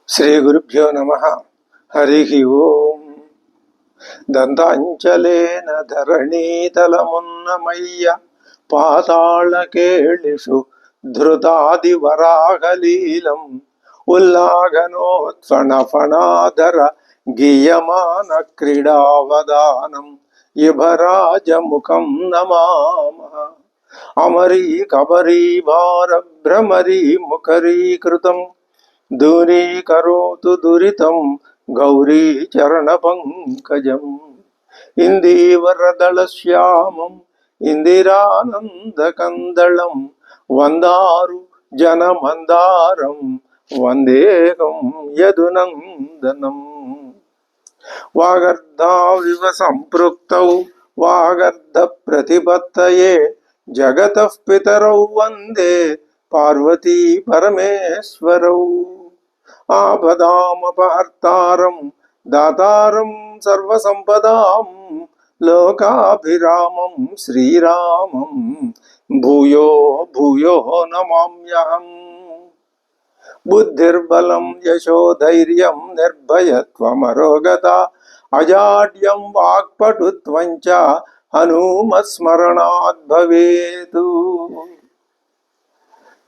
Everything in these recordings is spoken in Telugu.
శ్రీ గురుభ్యో నమః. హరి ఓం. దంతాంచలేన ధరణీతలమున్నమయ్య పాతాళకేళిషు ధృతాదివరాగలీలం ఉల్లాఘనోత్ఫణఫణాధర గీయమాన క్రీడావదానం ఇభరాజముఖం నమామః. అమరీ కబరీ భార భ్రమరీ ముఖరీకృతం దూరీకరోతు దురితం గౌరీ చరణ పంకజం ఇందీవరదళ శ్యామం ఇందిరానందకందళం వందారు జనమందారం వందేకం యదునందనం. వాగర్ధావివ సంపృక్తౌ వాగర్ధ ప్రతిపత్తయే జగతః పితరౌ వందే పార్వతీ పరమేశ్వరౌ. ఆపదామపహర్తారం దాతారం సర్వసంపదాం లోకాభిరామం శ్రీరామం భూయో భూయో నమామ్యహం. బుద్ధిర్బలం యశోధైర్యం నిర్భయత్వమరోగత అజాడ్యం వాక్పటుత్వం చ హనుమత్స్మరణాత్ భవేతు.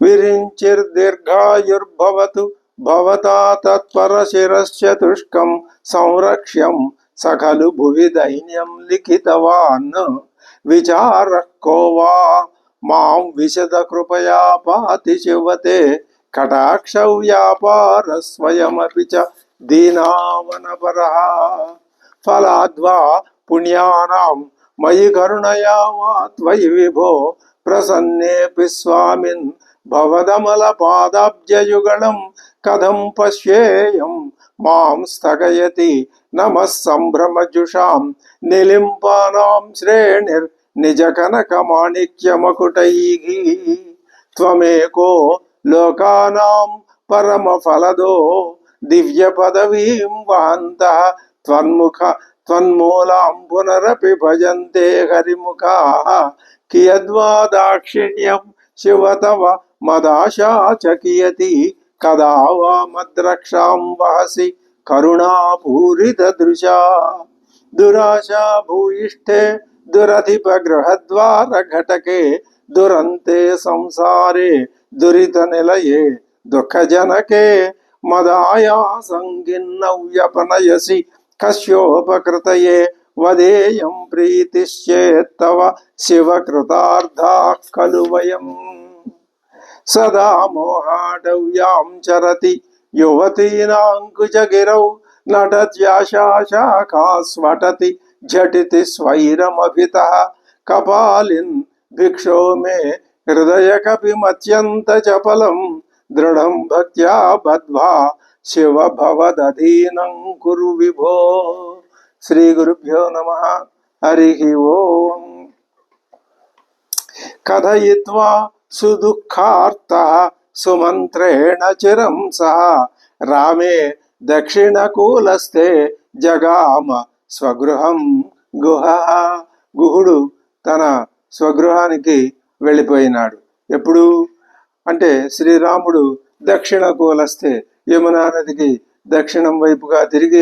విరించిర్దీర్ఘాయుర్భవతు భవతా తత్పరశిరశ్చతుష్కం సంరక్ష్యం సఖలు భువి దైన్యం లిఖితవాన్ విచారః కో వా మాం విశద కృపయా పాతి శివతే కటాక్షౌ వ్యాపార స్వయమపి చ దీనావనపరః. ఫలాద్వా పుణ్యానాం మయి కరుణయా వా త్వయి విభో ప్రసన్నేపి స్వామిన్ భవదమల పాదాబ్జయుగళం కథం పశ్యేయం మాం స్థగయతి నమః సంభ్రమజుషాం నిలింపానాం శ్రేణిర్ నిజ కనకమాణిక్యమకుటైః. త్వమేకో లోకానాం పరమఫలదో దివ్య పదవీం వహంతః త్వన్మూలాం పునరపి భజంతే హరిముఖాః. కియద్వా దాక్షిణ్యం శివ తవ మదాశా చ కియతి కదా వా మద్రక్షాం వహసి కరుణాపూరిత దృశా. దురాశా భూయిష్ఠే దురధిప గృహద్వార ఘటకే దురంతే సంసారే దురిత నిలయే దుఃఖజనకే మదాయాసం కిన్నౌ వ్యపనయసి కస్యోపకృతయే వదేయం ప్రీతిశ్చేత్తవ శివ కృతార్థాః ఖలు వయం. సదా మోహాఢవ్యాం చరతి యువతీనాంకుశగిరౌ నటత్యాశాఖాస్వటతి ఝటితి స్వైరమభితః. కపాలిన్ భిక్షో మే హృదయ కపిమత్యంత చపలం దృఢం భక్త్యా బద్ధ్వా శివ భవదధీనం కురు విభో. శ్రీ గురుభ్యో నమః. హరి ఓం. కథయిత్వా సుదుఃఖార్తః సుమంత్రేణ చిరం సహ రామే దక్షిణకూలస్థే జగామ స్వగృహం గుహః. గుహుడు తన స్వగృహానికి వెళ్ళిపోయినాడు. ఎప్పుడు అంటే శ్రీరాముడు దక్షిణకూలస్థే యమునా నదికి దక్షిణం వైపుగా తిరిగి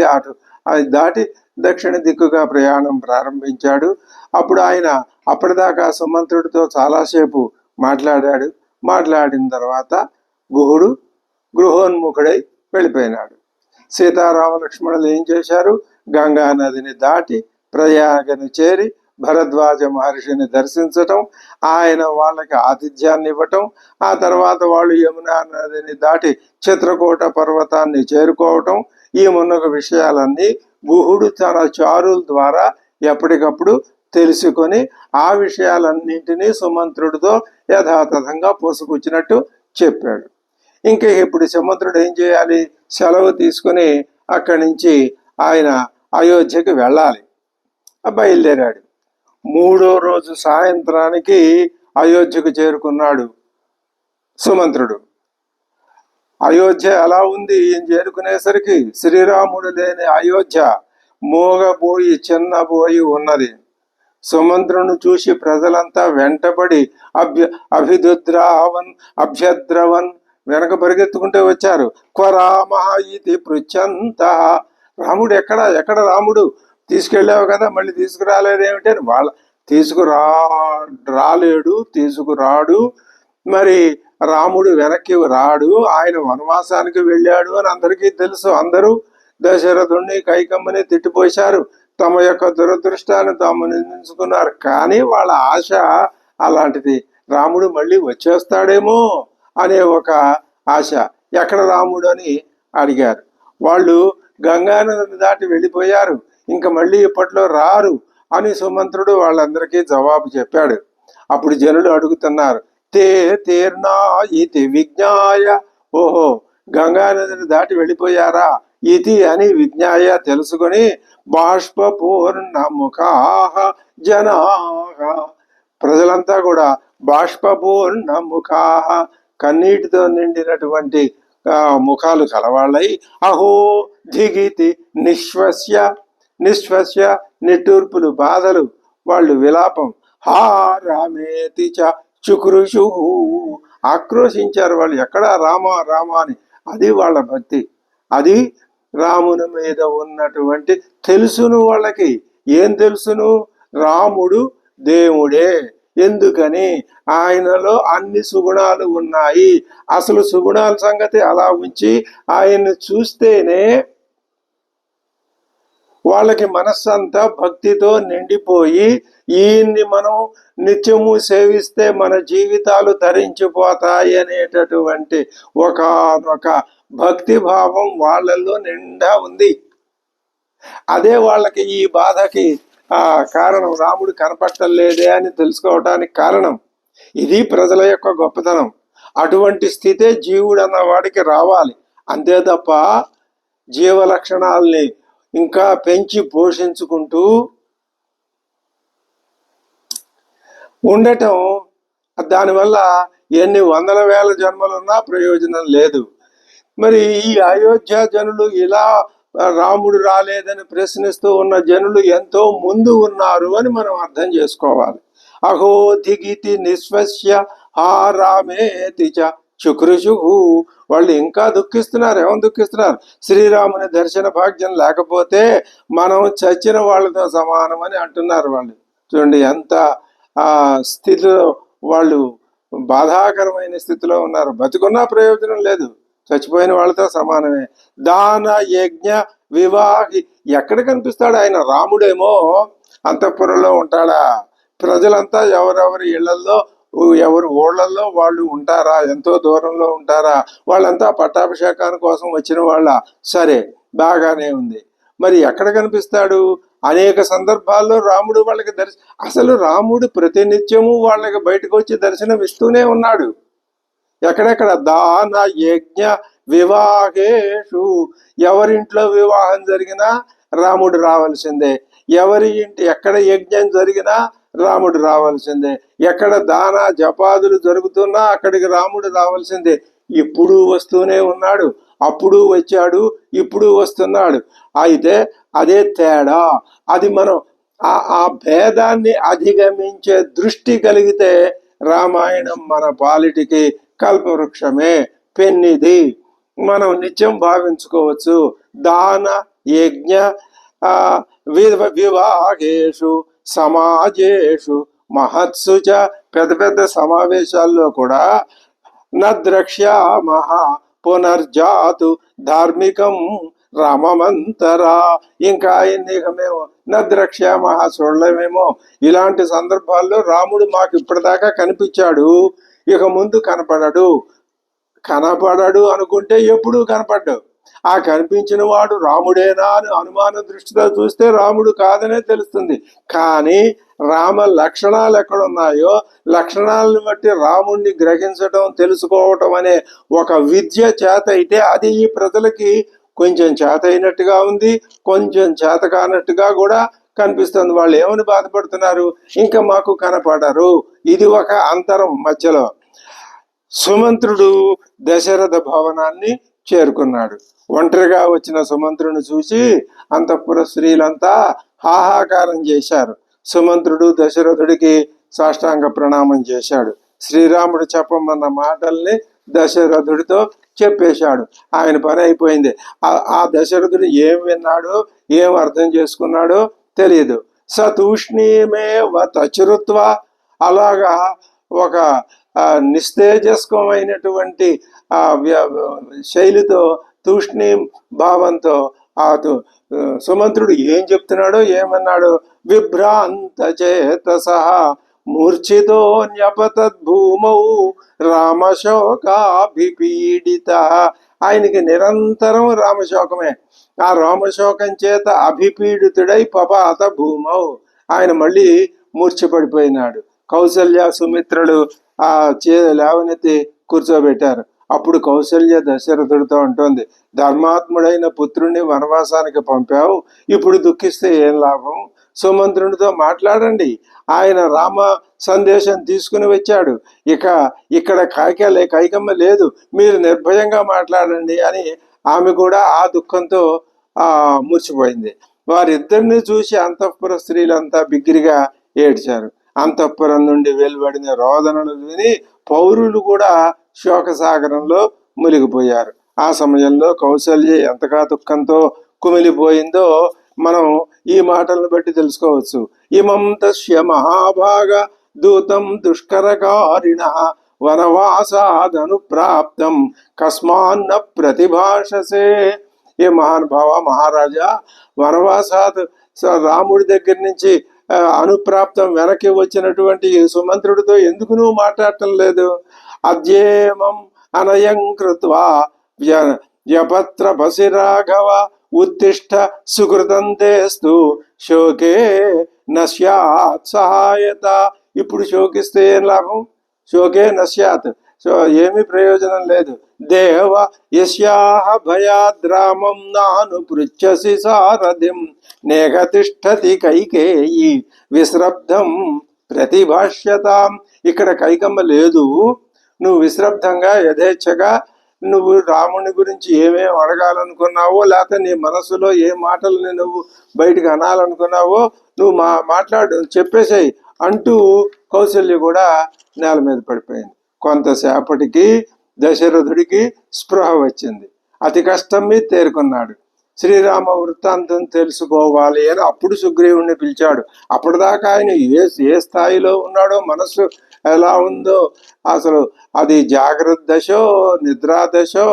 అది దాటి దక్షిణ దిక్కుగా ప్రయాణం ప్రారంభించాడు. అప్పుడు ఆయన అప్పటిదాకా సుమంత్రుడితో చాలాసేపు మాట్లాడాడు. మాట్లాడిన తర్వాత గుహుడు గృహోన్ముఖుడై వెళ్ళిపోయినాడు. సీతారామ లక్ష్మణులు ఏం చేశారు? గంగా నదిని దాటి ప్రయాగను చేరి భరద్వాజ మహర్షిని దర్శించటం, ఆయన వాళ్ళకి ఆతిథ్యాన్ని ఇవ్వటం, ఆ తర్వాత వాళ్ళు యమునా నదిని దాటి చిత్రకూట పర్వతాన్ని చేరుకోవటం, ఈ మున్నగు విషయాలన్నీ గుహుడు తన చారుల ద్వారా ఎప్పటికప్పుడు తెలుసుకొని ఆ విషయాలన్నింటినీ సుమంత్రుడితో యథాతథంగా పోసుకొచ్చినట్టు చెప్పాడు. ఇంకా ఇప్పుడు సుమంత్రుడు ఏం చేయాలి? సెలవు తీసుకుని అక్కడి నుంచి ఆయన అయోధ్యకి వెళ్ళాలి. బయలుదేరాడు. 3వ రోజు సాయంత్రానికి అయోధ్యకు చేరుకున్నాడు సుమంత్రుడు. అయోధ్య ఎలా ఉంది? ఈయన చేరుకునేసరికి శ్రీరాముడు లేని అయోధ్య మోగబోయి చిన్నబోయి ఉన్నది. సుమంత్రుని చూసి ప్రజలంతా వెంటబడి అభ్యద్రావన్ వెనక పరిగెత్తుకుంటే వచ్చారు. క్వరామహ ఇది పృచ్చంత, రాముడు ఎక్కడ రాముడు, తీసుకెళ్ళావు కదా మళ్ళీ తీసుకురాలేదేమిటి అని వాళ్ళ రాలేడు, తీసుకురాడు. మరి రాముడు వెనక్కి రాడు, ఆయన వనవాసానికి వెళ్ళాడు అని అందరికీ తెలుసు. అందరూ దశరథుణ్ణి కైకమ్మని తిట్టిపోశారు, తమ యొక్క దురదృష్టాన్ని తాము నిందించుకున్నారు. కానీ వాళ్ళ ఆశ అలాంటిది, రాముడు మళ్ళీ వచ్చేస్తాడేమో అనే ఒక ఆశ. ఎక్కడ రాముడు అని అడిగారు. వాళ్ళు గంగానదిని దాటి వెళ్ళిపోయారు, ఇంకా మళ్ళీ ఇప్పట్లో రారు అని సుమంత్రుడు వాళ్ళందరికీ జవాబు చెప్పాడు. అప్పుడు జనులు అడుగుతున్నారు, తీర్నా ఇది విజ్ఞాయ, ఓహో గంగానదిని దాటి వెళ్ళిపోయారా ఇది అని విజ్ఞాయ తెలుసుకొని, బాష్పూర్ణముఖాః జనాః, ప్రజలంతా కూడా బాష్పూర్ణముఖాః, కన్నీటితో నిండినటువంటి ముఖాలు కలవాళ్ళై, అహో ధిగితి నిశ్వస్య, నిట్టూర్పులు, బాధలు, వాళ్ళు విలాపం, హా రామేతి చ చుక్రుషు, ఆక్రోశించారు వాళ్ళు, ఎక్కడ రామా రామా అని. అది వాళ్ళ భక్తి, అది రాముని మీద ఉన్నటువంటి తెలుసును వాళ్ళకి. ఏం తెలుసును? రాముడు దేవుడే, ఎందుకని ఆయనలో అన్ని సుగుణాలు ఉన్నాయి. అసలు సుగుణాల సంగతి అలా ఉంచి ఆయన్ని చూస్తేనే వాళ్ళకి మనస్సంతా భక్తితో నిండిపోయి, ఈయన్ని మనం నిత్యము సేవిస్తే మన జీవితాలు ధరించిపోతాయి అనేటటువంటి ఒక భక్తి భావం వాళ్ళల్లో నిండా ఉంది. అదే వాళ్ళకి ఈ బాధకి కారణం, రాముడు కనపట్టలేదే అని తెలుసుకోవటానికి కారణం. ఇది ప్రజల యొక్క గొప్పతనం. అటువంటి స్థితే జీవుడు అన్న వాడికి రావాలి. అంతే తప్ప జీవ లక్షణాలని ఇంకా పెంచి పోషించుకుంటూ ఉండటం, దానివల్ల ఎన్ని వందల వేల జన్మలున్నా ప్రయోజనం లేదు. మరి ఈ అయోధ్య జనులు ఇలా రాముడు రాలేదని ప్రశ్నిస్తూ ఉన్న జనులు ఎంతో ముందు ఉన్నారు అని మనం అర్థం చేసుకోవాలి. అహో ధిగితి నిశ్వస్య హా రామేతి చ చుక్రుషు, వాళ్ళు ఇంకా దుఃఖిస్తున్నారు. ఏమని దుఃఖిస్తున్నారు? శ్రీరాముని దర్శన భాగ్యం లేకపోతే మనం చచ్చిన వాళ్ళతో సమానమని అంటున్నారు వాళ్ళు. చూడండి ఎంత స్థితిలో వాళ్ళు, బాధాకరమైన స్థితిలో ఉన్నారు. బతికున్నా ప్రయోజనం లేదు, చచ్చిపోయిన వాళ్ళతో సమానమే. దాన యజ్ఞ వివాహి, ఎక్కడ కనిపిస్తాడు ఆయన? రాముడేమో అంతఃపురంలో ఉంటాడా? ప్రజలంతా ఎవరెవరి ఇళ్లలో, ఎవరి ఊళ్ళల్లో వాళ్ళు ఉంటారా? ఎంతో దూరంలో ఉంటారా? వాళ్ళంతా పట్టాభిషేకాని కోసం వచ్చిన వాళ్ళ? సరే, బాగానే ఉంది. మరి ఎక్కడ కనిపిస్తాడు? అనేక సందర్భాల్లో రాముడు వాళ్ళకి అసలు రాముడు ప్రతినిత్యము వాళ్ళకి బయటకు వచ్చి దర్శనం ఇస్తూనే ఉన్నాడు. ఎక్కడెక్కడ? దాన యజ్ఞ వివాహేషు, ఎవరింట్లో వివాహం జరిగినా రాముడు రావాల్సిందే. ఎవరి ఇంటి ఎక్కడ యజ్ఞం జరిగినా రాముడు రావాల్సిందే. ఎక్కడ దాన జపాదులు జరుగుతున్నా అక్కడికి రాముడు రావాల్సిందే. ఇప్పుడు వస్తూనే ఉన్నాడు, అప్పుడు వచ్చాడు, ఇప్పుడు వస్తున్నాడు. అయితే అదే తేడా. అది మనం ఆ భేదాన్ని అధిగమించే దృష్టి కలిగితే రామాయణం మన పాలిటికి కల్పవృక్షమే, పెన్నిది, మనం నిత్యం భావించుకోవచ్చు. దాన యజ్ఞ వివాహేషు సమాజేషు మహత్సు చ, పెద్ద పెద్ద సమావేశాల్లో కూడా నద్రక్ష్యామః పునర్జాతు ధార్మికం రామమంతరా, ఇంకా ఆయన్ని మేము నద్రక్ష్యామః చూడలేమేమో. ఇలాంటి సందర్భాల్లో రాముడు మాకు ఇప్పటిదాకా కనిపించాడు, ఇక ముందు కనపడడు అనుకుంటే ఎప్పుడూ కనపడ్డాడు. ఆ కనిపించిన వాడు రాముడేనా అని అనుమాన దృష్టితో చూస్తే రాముడు కాదనే తెలుస్తుంది. కానీ రామ లక్షణాలు ఎక్కడున్నాయో లక్షణాలను బట్టి రాముణ్ణి గ్రహించడం, తెలుసుకోవటం అనే ఒక విద్య చేత అయితే అది ఈ ప్రజలకి కొంచెం చేత అయినట్టుగా ఉంది, కొంచెం చేత కానట్టుగా కూడా కనిపిస్తుంది. వాళ్ళు ఏమని బాధపడుతున్నారు? ఇంకా మాకు కనపడరు. ఇది ఒక అంతరం మధ్యలో. సుమంత్రుడు దశరథ భవనాన్ని చేరుకున్నాడు. ఒంటరిగా వచ్చిన సుమంత్రుని చూసి అంతఃపుర స్త్రీలంతా హాహాకారం చేశారు. సుమంత్రుడు దశరథుడికి సాష్టాంగ ప్రణామం చేశాడు. శ్రీరాముడు చెప్పమన్న మాటల్ని దశరథుడితో చెప్పేశాడు. ఆయన పని అయిపోయింది. ఆ దశరథుడు ఏం విన్నాడో ఏం అర్థం చేసుకున్నాడో తెలియదు. సతూష్ణీమేవ తచురుత్వ, అలాగా ఒక నిస్తేజస్కమైనటువంటి ఆ శైలితో, తూష్ణీం భావంతో ఆ సుమంత్రుడు ఏం చెప్తున్నాడో ఏమన్నాడో, విభ్రాంత చేతస మూర్ఛితో న్యపతద్భూమౌ రామశోకాభిపీడిత. ఆయనకి నిరంతరం రామశోకమే. ఆ రామశోకం చేత అభిపీడితుడై పపాత భూమౌ, ఆయన మళ్ళీ మూర్ఛపడిపోయినాడు. కౌసల్య సుమిత్రుడు ఆ లేవనెత్తి కూర్చోబెట్టారు. అప్పుడు కౌసల్య దశరథుడితో అంటోంది, ధర్మాత్ముడైన పుత్రుణ్ణి వనవాసానికి పంపావు, ఇప్పుడు దుఃఖిస్తే ఏం లాభం? సుమంత్రునితో మాట్లాడండి, ఆయన రామ సందేశం తీసుకుని వచ్చాడు, ఇక్కడ కైకమ్మ లేదు, మీరు నిర్భయంగా మాట్లాడండి అని ఆమె కూడా ఆ దుఃఖంతో మూర్చిపోయింది. వారిద్దరిని చూసి అంతఃపుర స్త్రీలంతా బిగ్గిరిగా ఏడ్చారు. అంతఃపురం నుండి వెలువడిన రోదనలు విని పౌరులు కూడా శోకసాగరంలో మునిగిపోయారు. ఆ సమయంలో కౌసల్య ఎంతగా దుఃఖంతో కుమిలిపోయిందో మనం ఈ మాటలను బట్టి తెలుసుకోవచ్చు. ఇమం తస్య మహాభాగ దూతం దుష్కరకారిణ వనవాసాదను ప్రాప్తం కస్మాన్న ప్రతిభాషసే. ఏ మహానుభావ, మహారాజా, వనవాసాత్ రాముడి దగ్గర నుంచి అనుప్రాప్తం వెనక్కి వచ్చినటువంటి సుమంత్రుడితో ఎందుకు నువ్వు మాట్లాడటం లేదు? అద్యేమం అనయం కృత్వా యపత్ర బసి రాఘవ ఉత్తిష్ట సుకృతం తేస్తు శోకే నశ్యాత్ సహాయత. ఇప్పుడు శోకిస్తే ఏం లాభం? శోకే నశ్యాత్, ఏమీ ప్రయోజనం లేదు. దేవ యస్యాహ భయాద్రామం నాను పృచ్చసి సారథిం నేగతిష్టతి కైకేయి విశ్రబ్ధం ప్రతిభాష్యతాం. ఇక్కడ కైకమ్మ లేదు, నువ్వు విశ్రబ్ధంగా యథేచ్ఛగా నువ్వు రాముని గురించి ఏమేమి అడగాలనుకున్నావో, లేకపోతే నీ మనసులో ఏ మాటలని నువ్వు బయటకు అనాలనుకున్నావో నువ్వు మాట్లాడు, చెప్పేసాయి అంటూ కౌసల్య కూడా నేల మీద పడిపోయింది. కొంతసేపటికి దశరథుడికి స్పృహ వచ్చింది. అతి కష్టం మీద తేరుకున్నాడు. శ్రీరామ వృత్తాంతం తెలుసుకోవాలి అని అప్పుడు సుగ్రీవుణ్ణి పిలిచాడు. అప్పటిదాకా ఆయన ఏ స్థాయిలో ఉన్నాడో, మనస్సు ఎలా ఉందో, అసలు అది జాగ్రత్త దశో, నిద్రా దశో,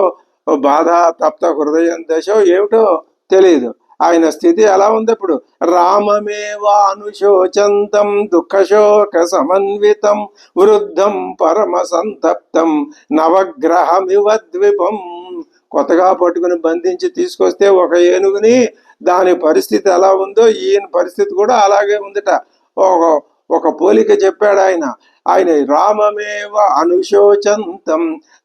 బాధ తప్త హృదయం దశో ఏమిటో తెలియదు. ఆయన స్థితి ఎలా ఉంది ఇప్పుడు? రామమేవా అనుశోచంతం దుఃఖశోక సమన్వితం వృద్ధం పరమ సంతప్తం నవగ్రహమివ ద్విపం. కొత్తగా పట్టుకుని బంధించి తీసుకొస్తే ఒక ఏనుగుని, దాని పరిస్థితి ఎలా ఉందో ఈయన పరిస్థితి కూడా అలాగే ఉందిట. ఒక పోలిక చెప్పాడు ఆయన రామమేవ అనుశోచంతం,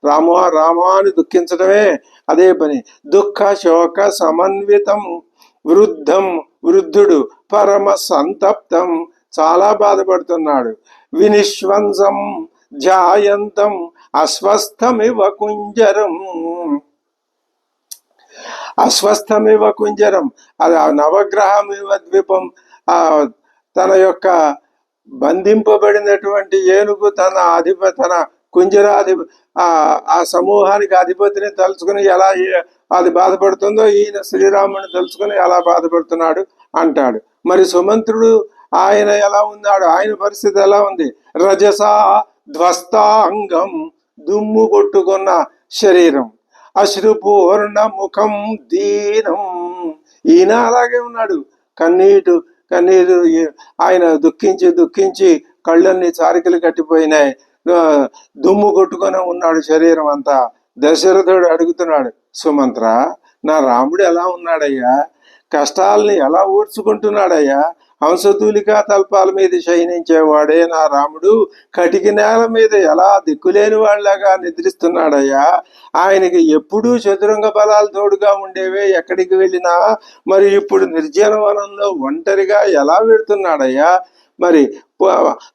రామా అని దుఃఖించడమే అదే పని. దుఃఖ శోక సమన్వితం వృద్ధుడు పరమ సంతప్తం, చాలా బాధపడుతున్నాడు. వినిశ్వంసం ధ్యాయంతం అస్వస్థమివ కుంజరం, అది ఆ నవగ్రహమివ ద్వీపం. తన యొక్క బంధింపబడినటువంటి ఏనుగు తన కుంజరాధిప ఆ సమూహానికి అధిపతిని తలుచుకుని ఎలా అది బాధపడుతుందో, ఈయన శ్రీరాముని తలుచుకుని ఎలా బాధపడుతున్నాడు అంటాడు. మరి సుమంత్రుడు ఆయన ఎలా ఉన్నాడు? ఆయన పరిస్థితి ఎలా ఉంది? రజసా ధ్వస్తాంగం, దుమ్ము కొట్టుకున్న శరీరం, అశ్రుపూర్ణ ముఖం దీనం. ఈయన అలాగే ఉన్నాడు, కన్నీరు ఆయన దుఃఖించి కళ్ళన్నీ చారికలు కట్టిపోయినాయి, దుమ్ము కొట్టుకొని ఉన్నాడు శరీరం అంతా. దశరథుడు అడుగుతున్నాడు, సుమంత్ర, నా రాముడు ఎలా ఉన్నాడయ్యా? కష్టాలని ఎలా ఊర్చుకుంటున్నాడయ్యా? హంసతూలికా తల్పాల మీద శయనించేవాడే నా రాముడు కటికి నేల మీద ఎలా దిక్కులేని వాళ్ళగా నిద్రిస్తున్నాడయ్యా? ఆయనకి ఎప్పుడూ చతురంగ బలాలు తోడుగా ఉండేవే ఎక్కడికి వెళ్ళినా, మరి ఇప్పుడు నిర్జనవనంలో ఒంటరిగా ఎలా వెళుతున్నాడయ్యా? మరి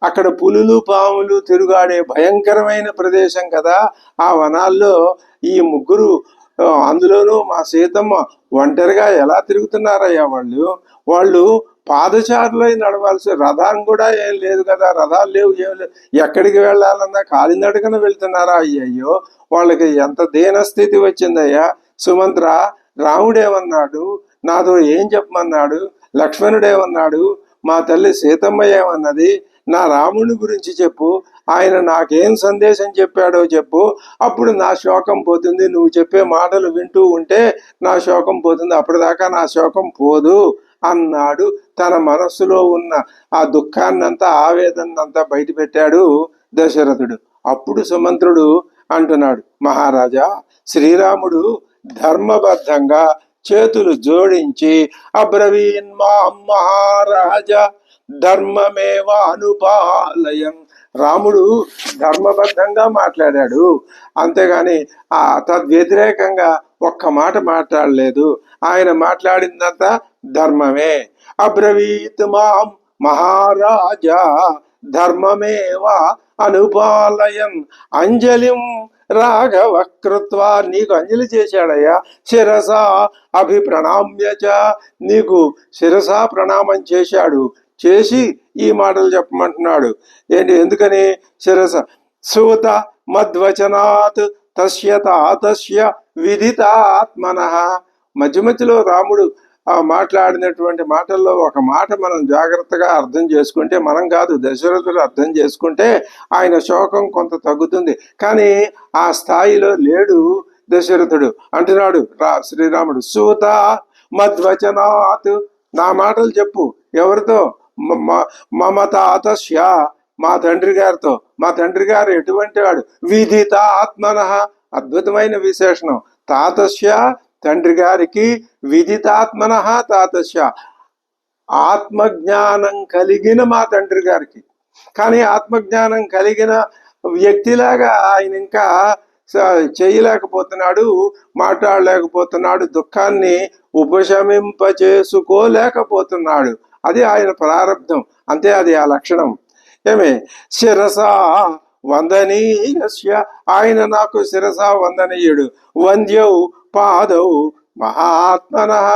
అక్కడ పులులు పాములు తిరుగాడే భయంకరమైన ప్రదేశం కదా ఆ వనాల్లో. ఈ ముగ్గురు, అందులోనూ మా సీతమ్మ ఒంటరిగా ఎలా తిరుగుతున్నారయ్యా? వాళ్ళు పాదచారులై నడవాల్సి, రథం కూడా ఏం లేదు కదా, రథాలు లేవు, ఏం లేవు. ఎక్కడికి వెళ్ళాలన్నా కాలినడకన వెళ్తున్నారా? అయ్యయ్యో, వాళ్ళకి ఎంత దీనస్థితి వచ్చిందయ్యా. సుమంత్ర, రాముడేమన్నాడు, నాతో ఏం చెప్పమన్నాడు, లక్ష్మణుడేమన్నాడు, మా తల్లి సీతమ్మ ఏమన్నది, నా రాముని గురించి చెప్పు, ఆయన నాకేం సందేశం చెప్పాడో చెప్పు, అప్పుడు నా శోకం పోతుంది. నువ్వు చెప్పే మాటలు వింటూ ఉంటే నా శోకం పోతుంది, అప్పటిదాకా నా శోకం పోదు అన్నాడు. తన మనస్సులో ఉన్న ఆ దుఃఖాన్నంతా, ఆవేదనంతా బయట పెట్టాడు దశరథుడు. అప్పుడు సుమంత్రుడు అంటున్నాడు, మహారాజా, శ్రీరాముడు ధర్మబద్ధంగా చేతులు జోడించి అబ్రవీన్ మాం మహారాజ ధర్మమేవ అనుపాలయం. రాముడు ధర్మబద్ధంగా మాట్లాడాడు, అంతేగాని తద్వ్యతిరేకంగా ఒక్క మాట మాట్లాడలేదు. ఆయన మాట్లాడిందంతా ధర్మమే. అబ్రవీత్ మాం మహారాజా ధర్మమేవ అనుపాలయం అంజలిం రాఘవ కృత్వా. నీకు అంజలి చేశాడయ్యా. శిరస అభిప్రణామ్యచ, నీకు శిరస ప్రణామం చేశాడు, చేసి ఈ మాటలు చెప్పమంటున్నాడు. ఏంటి, ఎందుకని? శిరస సూత మద్వచనాత్ తస్య తాతస్య విదితాత్మనః. మధ్య మధ్యలో రాముడు మాట్లాడినటువంటి మాటల్లో ఒక మాట మనం జాగ్రత్తగా అర్థం చేసుకుంటే, మనం కాదు దశరథుడు అర్థం చేసుకుంటే ఆయన శోకం కొంత తగ్గుతుంది. కానీ ఆ స్థాయిలో లేడు దశరథుడు. అంటున్నాడు శ్రీరాముడు, సూత మద్వచనాత్, నా మాటలు చెప్పు. ఎవరితో? మమ తాతస్య, మా తండ్రి గారితో. మా తండ్రి గారు ఎటువంటి వాడు? విదిత ఆత్మనః, అద్భుతమైన విశేషణం. తాతస్య, తండ్రి గారికి, విదితాత్మనః తాతస్య, ఆత్మజ్ఞానం కలిగిన మా తండ్రి గారికి. కానీ ఆత్మజ్ఞానం కలిగిన వ్యక్తిలాగా ఆయన ఇంకా చేయలేకపోతున్నాడు, మాట్లాడలేకపోతున్నాడు, దుఃఖాన్ని ఉపశమింపచేసుకోలేకపోతున్నాడు. అది ఆయన ప్రారంధం, అంతే, అది ఆ లక్షణం. ఏమే శిరస వందనీయస్య, ఆయన నాకు శిరస వందనీయుడు. వంద్యౌ పాదౌ మహాత్మనః,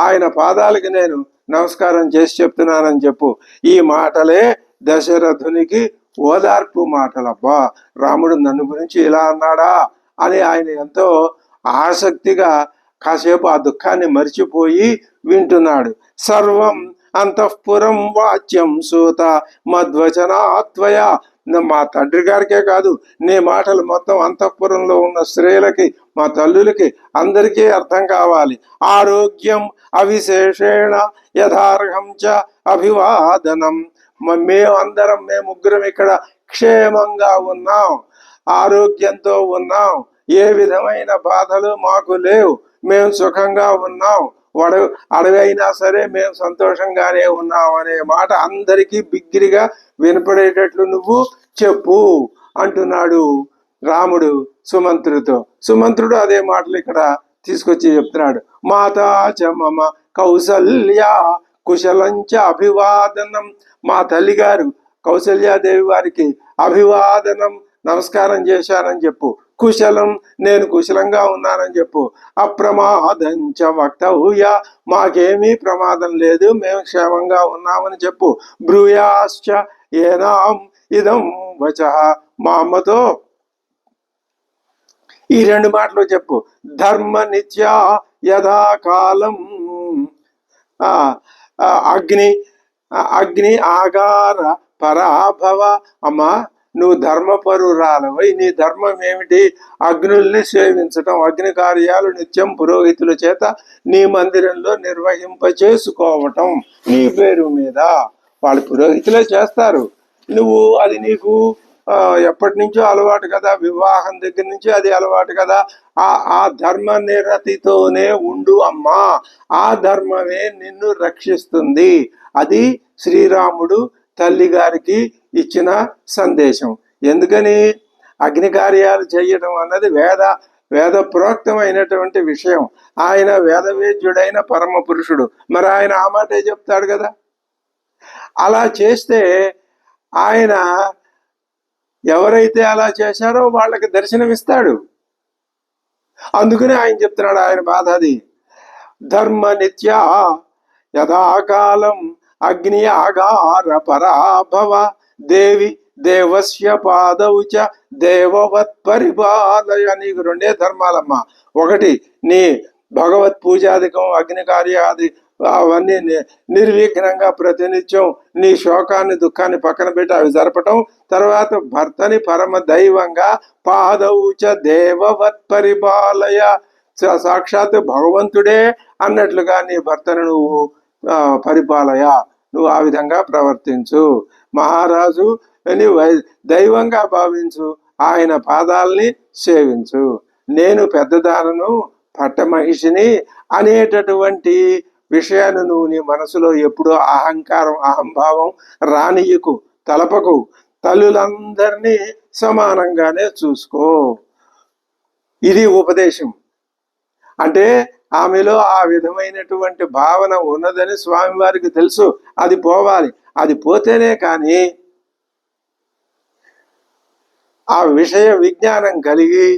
ఆయన పాదాలకి నేను నమస్కారం చేసి చెప్తున్నానని చెప్పు. ఈ మాటలే దశరథునికి ఓదార్పు మాటలబ్బా. రాముడు నన్ను గురించి ఇలా అన్నాడా అని ఆయన ఎంతో ఆసక్తిగా కాసేపు ఆ దుఃఖాన్ని మరిచిపోయి వింటున్నాడు. సర్వం అంతఃపురం వాచ్యం సూత మద్వచనాత్వయ. మా తండ్రి గారికే కాదు, నీ మాటలు మొత్తం అంతఃపురంలో ఉన్న స్త్రీలకి, మా తల్లులకి, అందరికీ అర్థం కావాలి. ఆరోగ్యం అవిశేషేణ యథార్హం చ అభివాదనం. మేమందరం, మేము ముగ్గురం ఇక్కడ క్షేమంగా ఉన్నాం, ఆరోగ్యంతో ఉన్నాం, ఏ విధమైన బాధలు మాకు లేవు, మేము సుఖంగా ఉన్నాం, అడవి అయినా సరే మేము సంతోషంగానే ఉన్నాం అనే మాట అందరికీ బిగ్గిరిగా వినపడేటట్లు నువ్వు చెప్పు అంటున్నాడు రాముడు సుమంత్రుడితో. సుమంత్రుడు అదే మాటలు ఇక్కడ తీసుకొచ్చి చెప్తున్నాడు. మాతా చ మమ కౌసల్య కుశలంచ అభివాదనం. మా తల్లిగారు కౌసల్యాదేవి వారికి అభివాదనం, నమస్కారం చేశానని చెప్పు. కుశలం, నేను కుశలంగా ఉన్నానని చెప్పు. అప్రమాదంచ వక్తవ్య, మాకేమీ ప్రమాదం లేదు, మేము క్షేమంగా ఉన్నామని చెప్పు. బ్రూయాశ్చ ఏనాం ఇదం వచః, మా అమ్మతో ఈ రెండు మాటలు చెప్పు. ధర్మ నిత్య యథాకాలం అగ్ని అగ్ని ఆగార పరాభవ. అమ్మా, నువ్వు ధర్మపరురాలవై, నీ ధర్మం ఏమిటి? అగ్నుల్ని సేవించటం, అగ్ని కార్యాలు నిత్యం పురోహితుల చేత నీ మందిరంలో నిర్వహింపచేసుకోవటం. నీ పేరు మీద వాళ్ళు పురోహితులే చేస్తారు, నువ్వు అది నీకు ఎప్పటి నుంచో అలవాటు కదా, వివాహం దగ్గర నుంచి అది అలవాటు కదా. ఆ ధర్మ నిరతితోనే ఉండు అమ్మా, ఆ ధర్మమే నిన్ను రక్షిస్తుంది. అది శ్రీరాముడు తల్లి గారికి ఇచ్చిన సందేశం. ఎందుకని? అగ్ని కార్యాలు చేయడం అన్నది వేద ప్రోక్తమైనటువంటి విషయం. ఆయన వేదవేద్యుడైన పరమ పురుషుడు, మరి ఆయన ఆ మాటే చెప్తాడు కదా. అలా చేస్తే ఆయన ఎవరైతే అలా చేశారో వాళ్ళకి దర్శనమిస్తాడు. అందుకనే ఆయన చెప్తున్నాడు, ఆయన బాధ అది. ధర్మ నిత్య యథాకాలం అగ్ని ఆగార పరాభవ దేవి దేవస్య పాదౌ చ దేవవత్ పరిపాలయ. నీకు రెండే ధర్మాలమ్మా. ఒకటి నీ భగవత్ పూజాధికం అగ్ని కార్యాది అవన్నీ నిర్విఘ్నంగా ప్రతినిత్యం నీ శోకాన్ని దుఃఖాన్ని పక్కన పెట్టి అవి జరపటం. తర్వాత భర్తని పరమ దైవంగా పాదౌచ దేవవత్ పరిపాలయ, సాక్షాత్ భగవంతుడే అన్నట్లుగా నీ భర్తను నువ్వు పరిపాలయ, నువ్వు ఆ విధంగా ప్రవర్తించు. మహారాజు అని దైవంగా భావించు, ఆయన పాదాలని సేవించు. నేను పెద్దదానను పట్టమహిషిని అనేటటువంటి విషయాన్ని నువ్వు నీ మనసులో ఎప్పుడూ అహంకారం అహంభావం రానియకు, తలపకు. తల్లులందరినీ సమానంగానే చూసుకో. ఇది ఉపదేశం. అంటే ఆమెలో ఆ విధమైనటువంటి భావన ఉన్నదని స్వామివారికి తెలుసు. అది పోవాలి. అది పోతేనే కానీ ఆ విషయ విజ్ఞానం కలిగి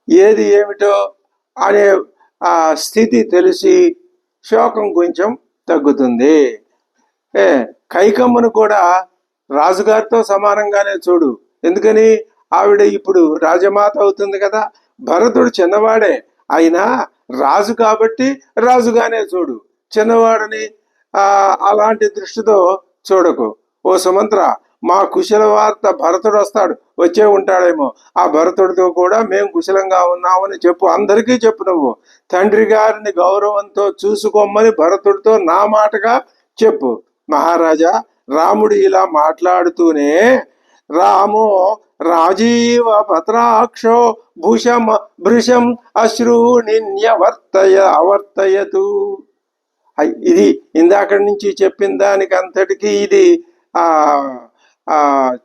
ఏది ఏమిటో అనే ఆ స్థితి తెలిసి శోకం కొంచెం తగ్గుతుంది. కైకమ్మను కూడా రాజుగారితో సమానంగానే చూడు. ఎందుకని? ఆవిడ ఇప్పుడు రాజమాత అవుతుంది కదా. భరతుడు చిన్నవాడే అయినా రాజు కాబట్టి రాజుగానే చూడు. చిన్నవాడిని అలాంటి దృష్టితో చూడకు. ఓ సుమంత్ర, మా కుశల వార్త భరతుడు వస్తాడు, వచ్చే ఉంటాడేమో, ఆ భరతుడితో కూడా మేము కుశలంగా ఉన్నామని చెప్పు. అందరికీ చెప్పు. నువ్వు తండ్రి గారిని గౌరవంతో చూసుకోమని భరతుడితో నా మాటగా చెప్పు. మహారాజా, రాముడు ఇలా మాట్లాడుతూనే రామో రాజీవ పత్రాక్షో భృశం అశ్రూణిన్యవర్తయ అవర్తయతు. ఇది ఇందాక నుంచి చెప్పిన దానికి అంతటికీ ఇది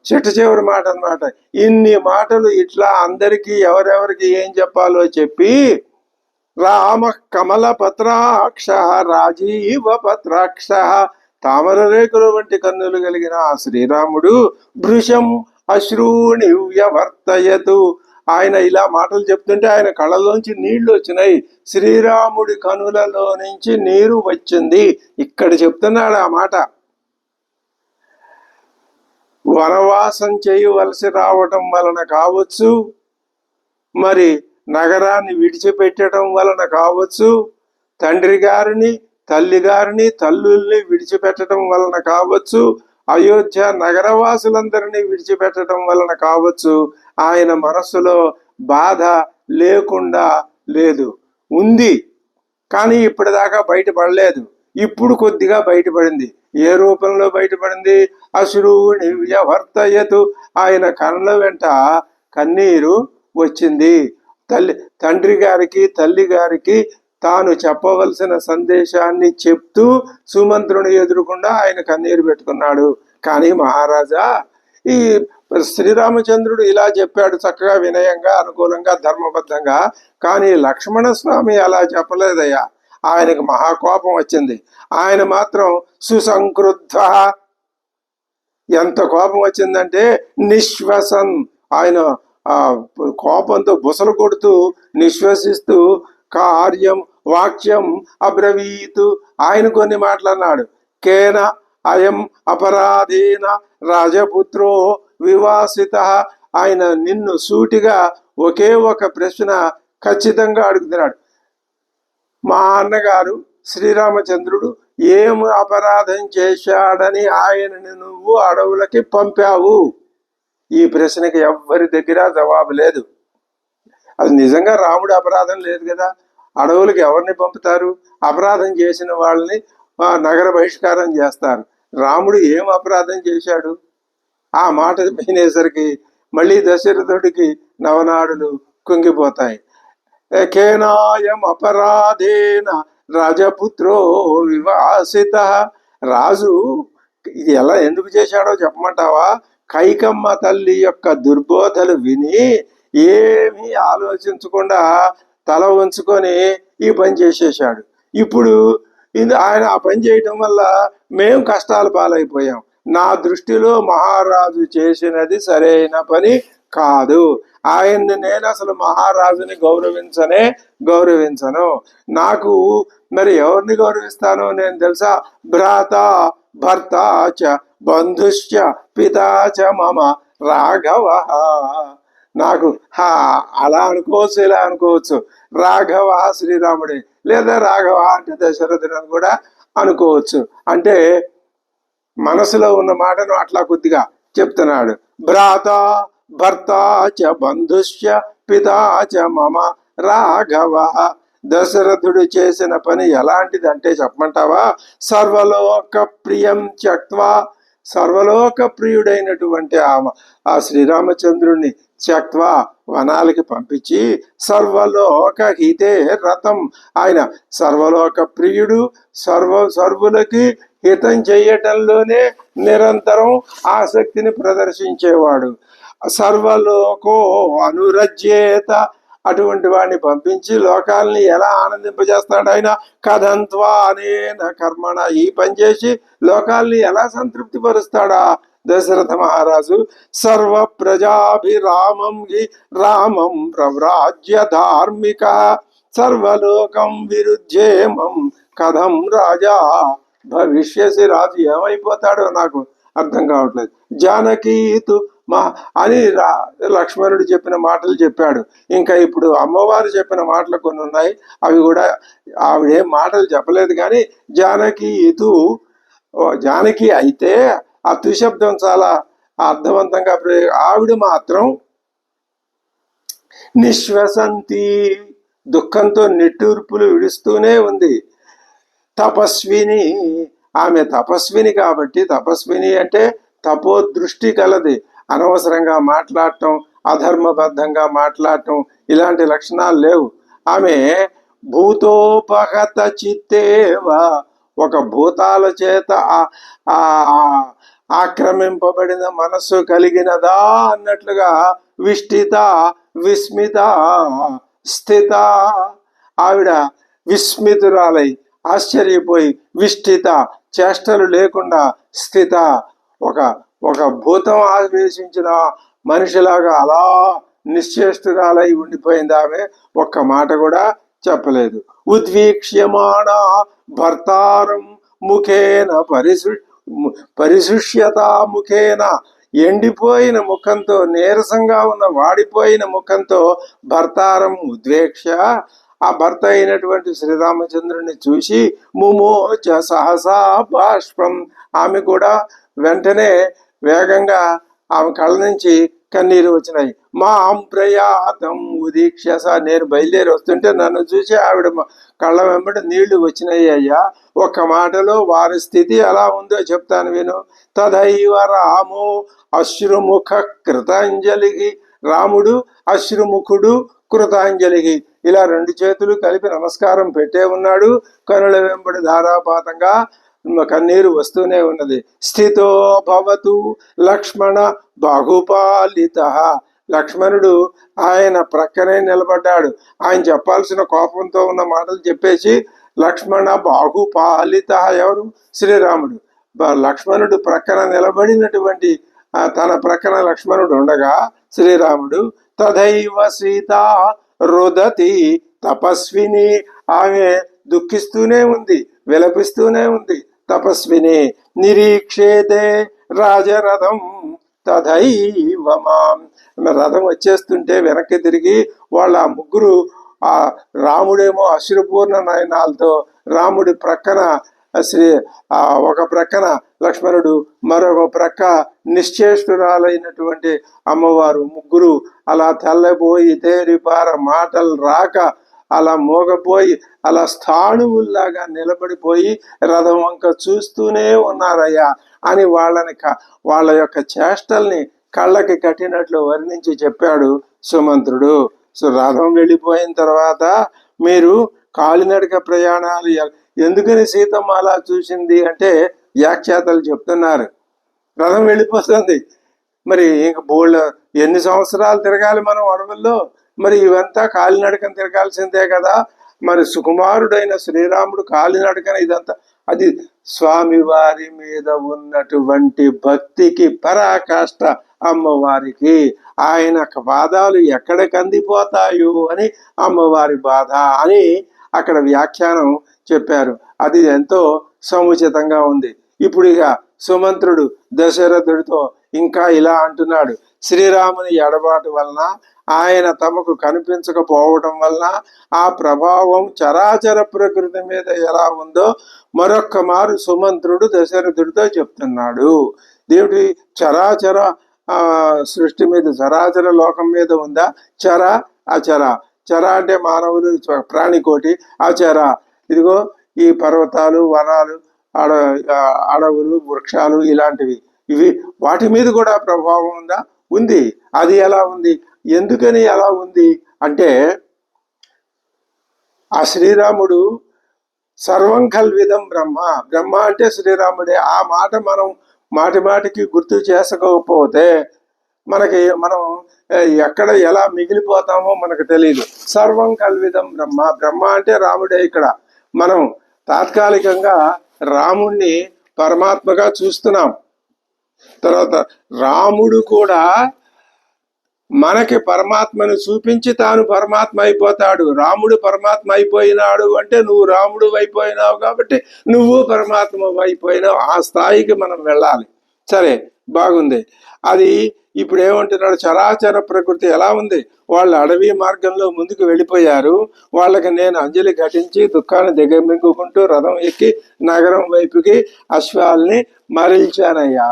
చిట్ట చివరి మాట అన్నమాట. ఇన్ని మాటలు ఇట్లా అందరికీ ఎవరెవరికి ఏం చెప్పాలో చెప్పి రామ కమల పత్రాక్ష రాజీవ పత్రాక్ష, తామర రేకుల వంటి కన్నులు కలిగిన ఆ శ్రీరాముడు భృశం అశ్రూణి వ్యవర్తయతు. ఆయన ఇలా మాటలు చెప్తుంటే ఆయన కళ్ళలోంచి నీళ్లు వచ్చినాయి. శ్రీరాముడి కనులలో నుంచి నీరు వచ్చింది. ఇక్కడ చెప్తున్నాడు ఆ మాట. వనవాసం చేయవలసి రావటం వలన కావచ్చు, మరి నగరాన్ని విడిచిపెట్టడం వలన కావచ్చు, తండ్రి గారిని తల్లి గారిని తల్లుల్ని విడిచిపెట్టడం వలన కావచ్చు, అయోధ్య నగరవాసులందరినీ విడిచిపెట్టడం వలన కావచ్చు, ఆయన మనస్సులో బాధ లేకుండా లేదు, ఉంది. కానీ ఇప్పటిదాకా బయటపడలేదు. ఇప్పుడు కొద్దిగా బయటపడింది. ఏ రూపంలో బయటపడింది? అశ్రూణి వ్యవర్తయతు, ఆయన కళ్ళ వెంట కన్నీరు వచ్చింది. తండ్రి గారికి తల్లి గారికి తాను చెప్పవలసిన సందేశాన్ని చెప్తూ సుమంత్రుని ఎదురుకుండా ఆయన కన్నీరు పెట్టుకున్నాడు. కానీ మహారాజా, ఈ శ్రీరామచంద్రుడు ఇలా చెప్పాడు చక్కగా, వినయంగా, అనుకూలంగా, ధర్మబద్ధంగా. కానీ లక్ష్మణ స్వామి అలా చెప్పలేదయ్యా. ఆయనకు మహాకోపం వచ్చింది. ఆయన మాత్రం సుసంక్రుద్ధ, ఎంత కోపం వచ్చిందంటే నిశ్వసన్, ఆయన కోపంతో బుసలు కొడుతూ నిశ్వసిస్తూ కార్యం వాక్యం అబ్రవీతు, ఆయన కొన్ని మాటలన్నాడు. కేన అయం అపరాధేన రాజపుత్రో వివాసిత, ఆయన నిన్ను సూటిగా ఒకే ఒక ప్రశ్న ఖచ్చితంగా అడుగుతున్నాడు. మా అన్నగారు శ్రీరామచంద్రుడు ఏం అపరాధం చేశాడని ఆయనని నువ్వు అడవులకి పంపావు? ఈ ప్రశ్నకి ఎవ్వరి దగ్గర జవాబు లేదు. అది నిజంగా రాముడు అపరాధం లేదు కదా. అడవులకు ఎవరిని పంపుతారు? అపరాధం చేసిన వాళ్ళని నగర బహిష్కారం చేస్తారు. రాముడు ఏం అపరాధం చేశాడు? ఆ మాట వినేసరికి మళ్ళీ దశరథుడికి నవనాడులు కుంగిపోతాయి. కేనాయం అపరాధేన రాజపుత్రో వివాసిత, రాజు ఇది ఎలా ఎందుకు చేశాడో చెప్పమంటావా? కైకమ్మ తల్లి యొక్క దుర్బోధలు విని ఏమీ ఆలోచించకుండా తల ఉంచుకొని ఈ పని చేసేసాడు. ఇప్పుడు ఆయన ఆ పని చేయటం వల్ల మేము కష్టాల పాలైపోయాం. నా దృష్టిలో మహారాజు చేసినది సరైన పని కాదు. ఆయన్ని నేను అసలు మహారాజుని గౌరవించను. నాకు మరి ఎవరిని గౌరవిస్తాను నేను తెలుసా? భ్రాత భర్త చ బంధుశ్చ పితా చ మమ రాఘవ. నాకు అలా అనుకోవచ్చు, ఇలా అనుకోవచ్చు. రాఘవ శ్రీరాముడే, లేదా రాఘవ అంటే దశరథుడు అని కూడా అనుకోవచ్చు. అంటే మనసులో ఉన్న మాటను అట్లా కొద్దిగా చెప్తున్నాడు. భ్రాత భర్త చ బంధుశ్చ పితా చ మమ రాఘవ. దశరథుడు చేసిన పని ఎలాంటిదంటే చెప్పమంటావా? సర్వలోక ప్రియం త్యక్త్వా, సర్వలోక ప్రియుడైనటువంటి ఆ శ్రీరామచంద్రుణ్ణి త్యక్త్వా వనాలకి పంపించి సర్వలోక హితే రతం, ఆయన సర్వలోక ప్రియుడు, సర్వులకి హితం చేయటంలోనే నిరంతరం ఆసక్తిని ప్రదర్శించేవాడు. సర్వలోకో అనురజ్యేత, అటువంటి వాడిని పంపించి లోకాలని ఎలా ఆనందింపజేస్తాడు ఆయన? కథంత్వా అనేన కర్మణ, ఈ పని చేసి లోకాల్ని ఎలా సంతృప్తి పరుస్తాడా దశరథ మహారాజు? సర్వ ప్రజాభిరామం హి రామం ప్రవ్రాజ్య ధార్మిక, సర్వలోకం విరుధ్యేమం కథం రాజా భవిష్యసి. రాజు ఏమైపోతాడో నాకు అర్థం కావట్లేదు. జానకీతు అని లక్ష్మణుడు చెప్పిన మాటలు చెప్పాడు. ఇంకా ఇప్పుడు అమ్మవారు చెప్పిన మాటలు కొన్ని ఉన్నాయి, అవి కూడా ఆవిడేం మాటలు చెప్పలేదు. కానీ జానకి అయితే ఆ తుశబ్దం చాలా అర్థవంతంగా ఆవిడ మాత్రం నిశ్వసంతి, దుఃఖంతో నిట్టూర్పులు విడుస్తూనే ఉంది. తపస్విని, ఆమె తపస్విని కాబట్టి, తపస్విని అంటే తపోదృష్టి కలది. అనవసరంగా మాట్లాడటం, అధర్మబద్ధంగా మాట్లాడటం ఇలాంటి లక్షణాలు లేవు. ఆమె భూతోపహత చిత్తేవ, ఒక భూతాల చేత ఆక్రమింపబడిన మనస్సు కలిగినదా అన్నట్లుగా విష్ఠిత విస్మిత స్థిత, ఆవిడ విస్మితురాలై ఆశ్చర్యపోయి విష్ఠిత, చేష్టలు లేకుండా స్థిత, ఒక భూతం ఆవేశించిన మనిషిలాగా అలా నిశ్చేష్టురాలై ఉండిపోయింది. ఆమె ఒక్క మాట కూడా చెప్పలేదు. ఉద్వీక్ష్యమాణ భర్తారం ముఖేన పరిశుష్యత ముఖేన, ఎండిపోయిన ముఖంతో, నీరసంగా ఉన్న వాడిపోయిన ముఖంతో భర్తారం ఉద్వేక్ష, ఆ భర్త అయినటువంటి శ్రీరామచంద్రుని చూసి ముమోచ సహసా బాష్పం, ఆమె కూడా వెంటనే వేగంగా ఆమె కళ్ళ నుంచి కన్నీరు వచ్చినాయి. మాం ప్రయాతం ఉదీక్షస, నేను బయలుదేరి వస్తుంటే నన్ను చూసి ఆవిడ కళ్ళ వెంబడి నీళ్లు వచ్చినాయి. అయ్యా, ఒక్క మాటలో వారి స్థితి ఎలా ఉందో చెప్తాను విను. తదైవ రామో అశ్రుముఖ కృతాంజలికి, రాముడు అశ్రుముఖుడు కృతాంజలికి, ఇలా రెండు చేతులు కలిపి నమస్కారం పెట్టే ఉన్నాడు. కనుల వెంబడి ధారాపాతంగా కన్నీరు వస్తూనే ఉన్నది. స్థితో భవతు లక్ష్మణ బాహుపాలిత, లక్ష్మణుడు ఆయన ప్రక్కనే నిలబడ్డాడు. ఆయన చెప్పాల్సిన కోపంతో ఉన్న మాటలు చెప్పేసి లక్ష్మణ బాహుపాలిత, ఎవరు? శ్రీరాముడు. లక్ష్మణుడు ప్రక్కన నిలబడినటువంటి తన ప్రక్కన లక్ష్మణుడు ఉండగా శ్రీరాముడు తథైవ సీత రుదతి తపస్విని, ఆమె దుఃఖిస్తూనే ఉంది, విలపిస్తూనే ఉంది. తపస్విని నిరీక్షేతే రాజరథం తథైవ మాం, రథం వచ్చేస్తుంటే వెనక్కి తిరిగి వాళ్ళ ముగ్గురు, ఆ రాముడేమో అశ్రుపూర్ణ నయనాలతో, రాముడి ప్రక్కన ఒక ప్రక్కన లక్ష్మణుడు, మరొక ప్రక్క నిశ్చేష్టురాలైనటువంటి అమ్మవారు, ముగ్గురు అలా తెల్లబోయి తేరిపార మాటలు రాక అలా మోగపోయి అలా స్థాణువుల్లాగా నిలబడిపోయి రథం వంక చూస్తూనే ఉన్నారయ్యా అని వాళ్ళ యొక్క చేష్టల్ని కళ్ళకి కట్టినట్లు వర్ణించి చెప్పాడు సుమంత్రుడు. సో రథం వెళ్ళిపోయిన తర్వాత మీరు కాలినడక ప్రయాణాలు ఎందుకని సీతమ్మ అలా చూసింది అంటే వ్యాఖ్యాతలు చెప్తున్నారు. రథం వెళ్ళిపోతుంది, మరి ఇంక ఎన్ని సంవత్సరాలు తిరగాలి మనం అడవుల్లో, మరి ఇవంతా కాలినడకన తిరగాల్సిందే కదా. మరి సుకుమారుడైన శ్రీరాముడు కాలినడకన ఇదంతా, అది స్వామివారి మీద ఉన్నటువంటి భక్తికి పరాకాష్ట అమ్మవారికి. ఆయన పాదాలు ఎక్కడ కందిపోతాయో అని అమ్మవారి బాధ అని అక్కడ వ్యాఖ్యానం చెప్పారు. అది ఎంతో సముచితంగా ఉంది. ఇప్పుడు ఇక సుమంత్రుడు దశరథుడితో ఇంకా ఇలా అంటున్నాడు, శ్రీరాముని ఎడబాటు వలన, ఆయన తమకు కనిపించకపోవడం వలన ఆ ప్రభావం చరాచర ప్రకృతి మీద ఎలా ఉందో మరొక్క మారు సుమంత్రుడు దశరథుడితో చెప్తున్నాడు. దేవుడి చరాచర సృష్టి మీద, చరాచర లోకం మీద ఉందా? చర అచర. చర అంటే మానవులు, ప్రాణికోటి. అచర ఇదిగో ఈ పర్వతాలు, వనాలు, అడవులు, వృక్షాలు ఇలాంటివి, ఇవి వాటి మీద కూడా ప్రభావం ఉందా? ఉంది. అది ఎలా ఉంది? ఎందుకని ఎలా ఉంది అంటే, ఆ శ్రీరాముడు సర్వం కల్విదం బ్రహ్మ, బ్రహ్మ అంటే శ్రీరాముడే. ఆ మాట మనం మాటి మాటికి గుర్తు చేసుకోకపోతే మనం ఎక్కడ ఎలా మిగిలిపోతామో మనకు తెలియదు. సర్వం కల్విదం బ్రహ్మ, బ్రహ్మ అంటే రాముడే. ఇక్కడ మనం తాత్కాలికంగా రాముణ్ణి పరమాత్మగా చూస్తున్నాం. తర్వాత రాముడు కూడా మనకి పరమాత్మను చూపించి తాను పరమాత్మ అయిపోతాడు. రాముడు పరమాత్మ అయిపోయినాడు అంటే నువ్వు రాముడు అయిపోయినావు కాబట్టి నువ్వు పరమాత్మ అయిపోయినావు. ఆ స్థాయికి మనం వెళ్ళాలి. సరే, బాగుంది. అది ఇప్పుడు ఏమంటున్నాడు, చరాచర ప్రకృతి ఎలా ఉంది? వాళ్ళు అడవి మార్గంలో ముందుకు వెళ్ళిపోయారు. వాళ్ళకి నేను అంజలి ఘటించి దుఃఖాన్ని దిగమింగుకుంటూ రథం ఎక్కి నగరం వైపుకి అశ్వాల్ని మరల్చానయ్యా.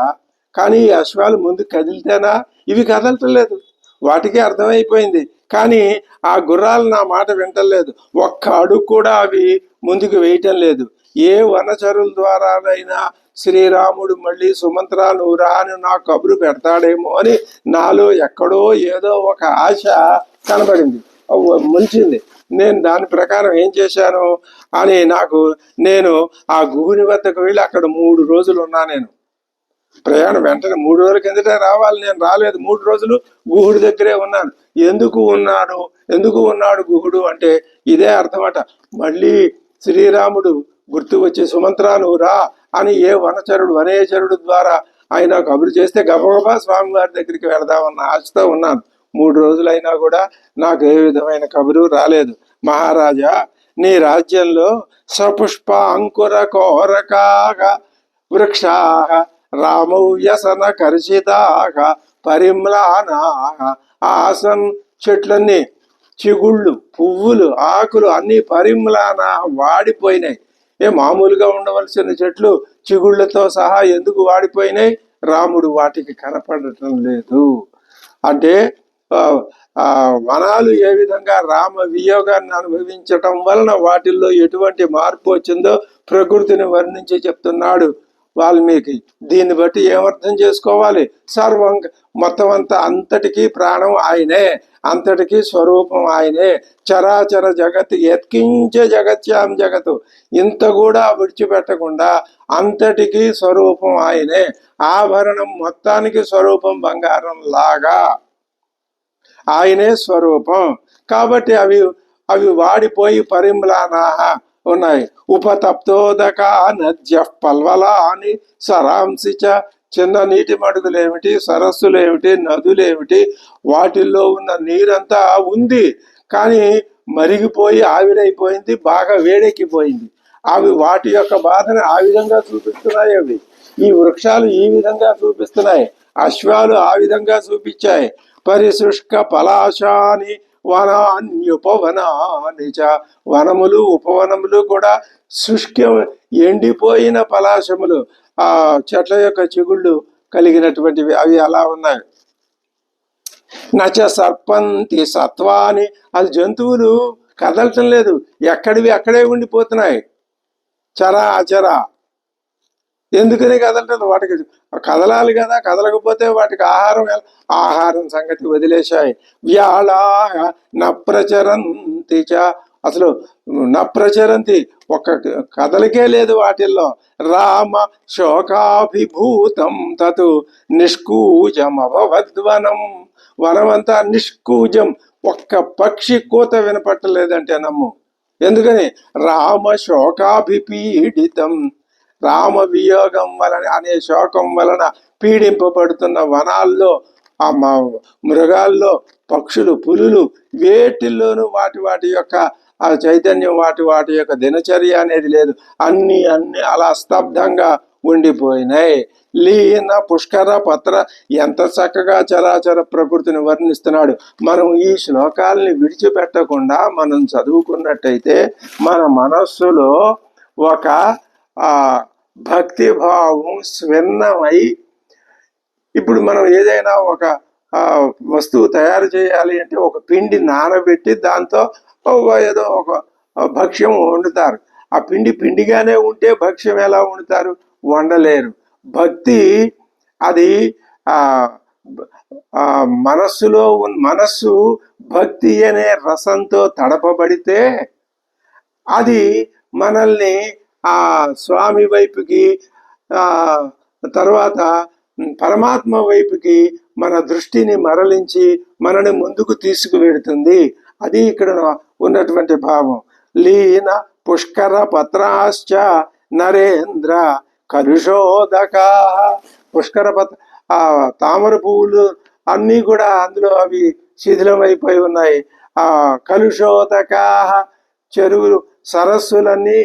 కానీ ఈ అశ్వాలు ముందు కదిలితేనా? ఇవి కదలటలేదు. వాటికి అర్థమైపోయింది. కానీ ఆ గుర్రాలు నా మాట వింటలేదు. ఒక్క అడుగు కూడా అవి ముందుకు వేయటం లేదు. ఏ వనచరుల ద్వారానైనా శ్రీరాముడు మళ్ళీ సుమంత్ర నువ్వు రా అని నా కబురు పెడతాడేమో అని నాలో ఎక్కడో ఏదో ఒక ఆశ కనబడింది, ముంచింది. నేను దాని ప్రకారం ఏం చేశాను అని నేను ఆ గుహుని వద్దకు వెళ్ళి అక్కడ 3 రోజులు ఉన్నా. నేను ప్రయాణం వెంటనే 3 రోజుల కిందటే రావాలి, నేను రాలేదు. 3 రోజులు గుహుడి దగ్గరే ఉన్నాను. ఎందుకు ఉన్నాడు గుహుడు అంటే ఇదే అర్థమట. మళ్ళీ శ్రీరాముడు గుర్తు వచ్చి సుమంత్ర నువ్వు రా అని ఏ వనేచరుడు ద్వారా ఆయన కబురు చేస్తే గబగబా స్వామివారి దగ్గరికి వెళదామన్న ఆశతో ఉన్నాను. 3 రోజులైనా కూడా నాకు ఏ విధమైన కబురు రాలేదు. మహారాజా, నీ రాజ్యంలో సపుష్ప అంకుర కోరకాగ వృక్షాహ రామౌ వ్యసన కర్షితాహ పరిమ్లానాహ. ఆసన్ చెట్లన్నీ, చిగుళ్ళు, పువ్వులు, ఆకులు అన్ని పరిమ్లాన వాడిపోయినాయి. మామూలుగా ఉండవలసిన చెట్లు చిగుళ్లతో సహా ఎందుకు వాడిపోయినాయి? రాముడు వాటికి కనపడటం లేదు. అంటే వనాలు ఏ విధంగా రామ వియోగాన్ని అనుభవించటం వలన వాటిల్లో ఎటువంటి మార్పు వచ్చిందో ప్రకృతిని వర్ణించి చెప్తున్నాడు వాల్మీకి. దీన్ని బట్టి ఏమర్థం చేసుకోవాలి? సర్వం, మొత్తం అంతటికీ ప్రాణం ఆయనే, అంతటికీ స్వరూపం ఆయనే. చరాచర జగత్ యత్కించ జగత్యాం జగత్తు, ఇంత కూడా విడిచిపెట్టకుండా అంతటికీ స్వరూపం ఆయనే. ఆభరణం మొత్తానికి స్వరూపం బంగారం లాగా ఆయనే స్వరూపం. కాబట్టి అవి వాడిపోయి పరిమ్లానాహ ఉన్నాయి. ఉపతప్తోదక నద్య పల్వలా అని సరాంశిచ, చిన్న నీటి మడుగులేమిటి, సరస్సులేమిటి, నదులేమిటి, వాటిల్లో ఉన్న నీరంతా ఉంది కానీ మరిగిపోయి ఆవిరైపోయింది, బాగా వేడెక్కిపోయింది. వాటి యొక్క బాధను ఆ విధంగా చూపిస్తున్నాయి. ఈ వృక్షాలు ఈ విధంగా చూపిస్తున్నాయి, అశ్వాలు ఆ విధంగా చూపించాయి. పరిశుష్క పలాశాని వనాన్యుపవనాని చ, వనములు ఉపవనములు కూడా శుష్కం, ఎండిపోయిన పలాశములు, ఆ చెట్ల యొక్క చిగుళ్ళు కలిగినటువంటివి, అవి అలా ఉన్నాయి. నచ సర్పంతి సత్వాని, అది జంతువులు కదలటం లేదు, ఎక్కడివి అక్కడే ఉండిపోతున్నాయి. చరా అచరా. ఎందుకని కదలటం? వాటికి కదలాలి కదా, కదలకపోతే వాటికి ఆహారం సంగతి వదిలేశాయి. వ్యాళాహ నప్రచరంతి చ, అసలు నప్రచరంతి, ఒక్క కదలికే లేదు వాటిల్లో. రామ శోకాభిభూతం తతు నిష్కూజమభవద్వనం, వనమంతా నిష్కూజం, ఒక్క పక్షి కూత వినపట్టలేదంటే నమ్ము. ఎందుకని? రామ శోకాభిపీడితం, రామ వియోగం వలన అనే శోకం వలన పీడింపబడుతున్న వనాల్లో ఆ మా మృగాల్లో పక్షులు, పులులు వేటిల్లోనూ వాటి యొక్క ఆ చైతన్యం, వాటి యొక్క దినచర్య అనేది లేదు. అన్ని అలా స్తబ్దంగా ఉండిపోయినాయి. లీన పుష్కర పత్ర, ఎంత చక్కగా చరాచర ప్రకృతిని వర్ణిస్తున్నాడు. మనం ఈ శ్లోకాలని విడిచిపెట్టకుండా మనం చదువుకున్నట్టయితే మన మనస్సులో ఒక భక్తి భావం స్వర్ణమై, ఇప్పుడు మనం ఏదైనా ఒక వస్తువు తయారు చేయాలి అంటే ఒక పిండి నానబెట్టి దాంతో ఏదో ఒక భక్ష్యం వండుతారు. ఆ పిండిగానే ఉంటే భక్ష్యం ఎలా వండుతారు? వండలేరు. భక్తి అది మనస్సు భక్తి అనే రసంతో తడపబడితే అది మనల్ని ఆ స్వామి వైపుకి, తర్వాత పరమాత్మ వైపుకి మన దృష్టిని మరలించి మనని ముందుకు తీసుకువెడుతుంది. అది ఇక్కడ ఉన్నటువంటి భావం. లీన పుష్కర పత్రాశ్చ నరేంద్ర కలుషోదకా. పుష్కర తామర పువ్వులు అన్నీ కూడా అందులో అవి శిథిలమైపోయి ఉన్నాయి. కలుషోదకా, చెరువులు, సరస్సులన్నీ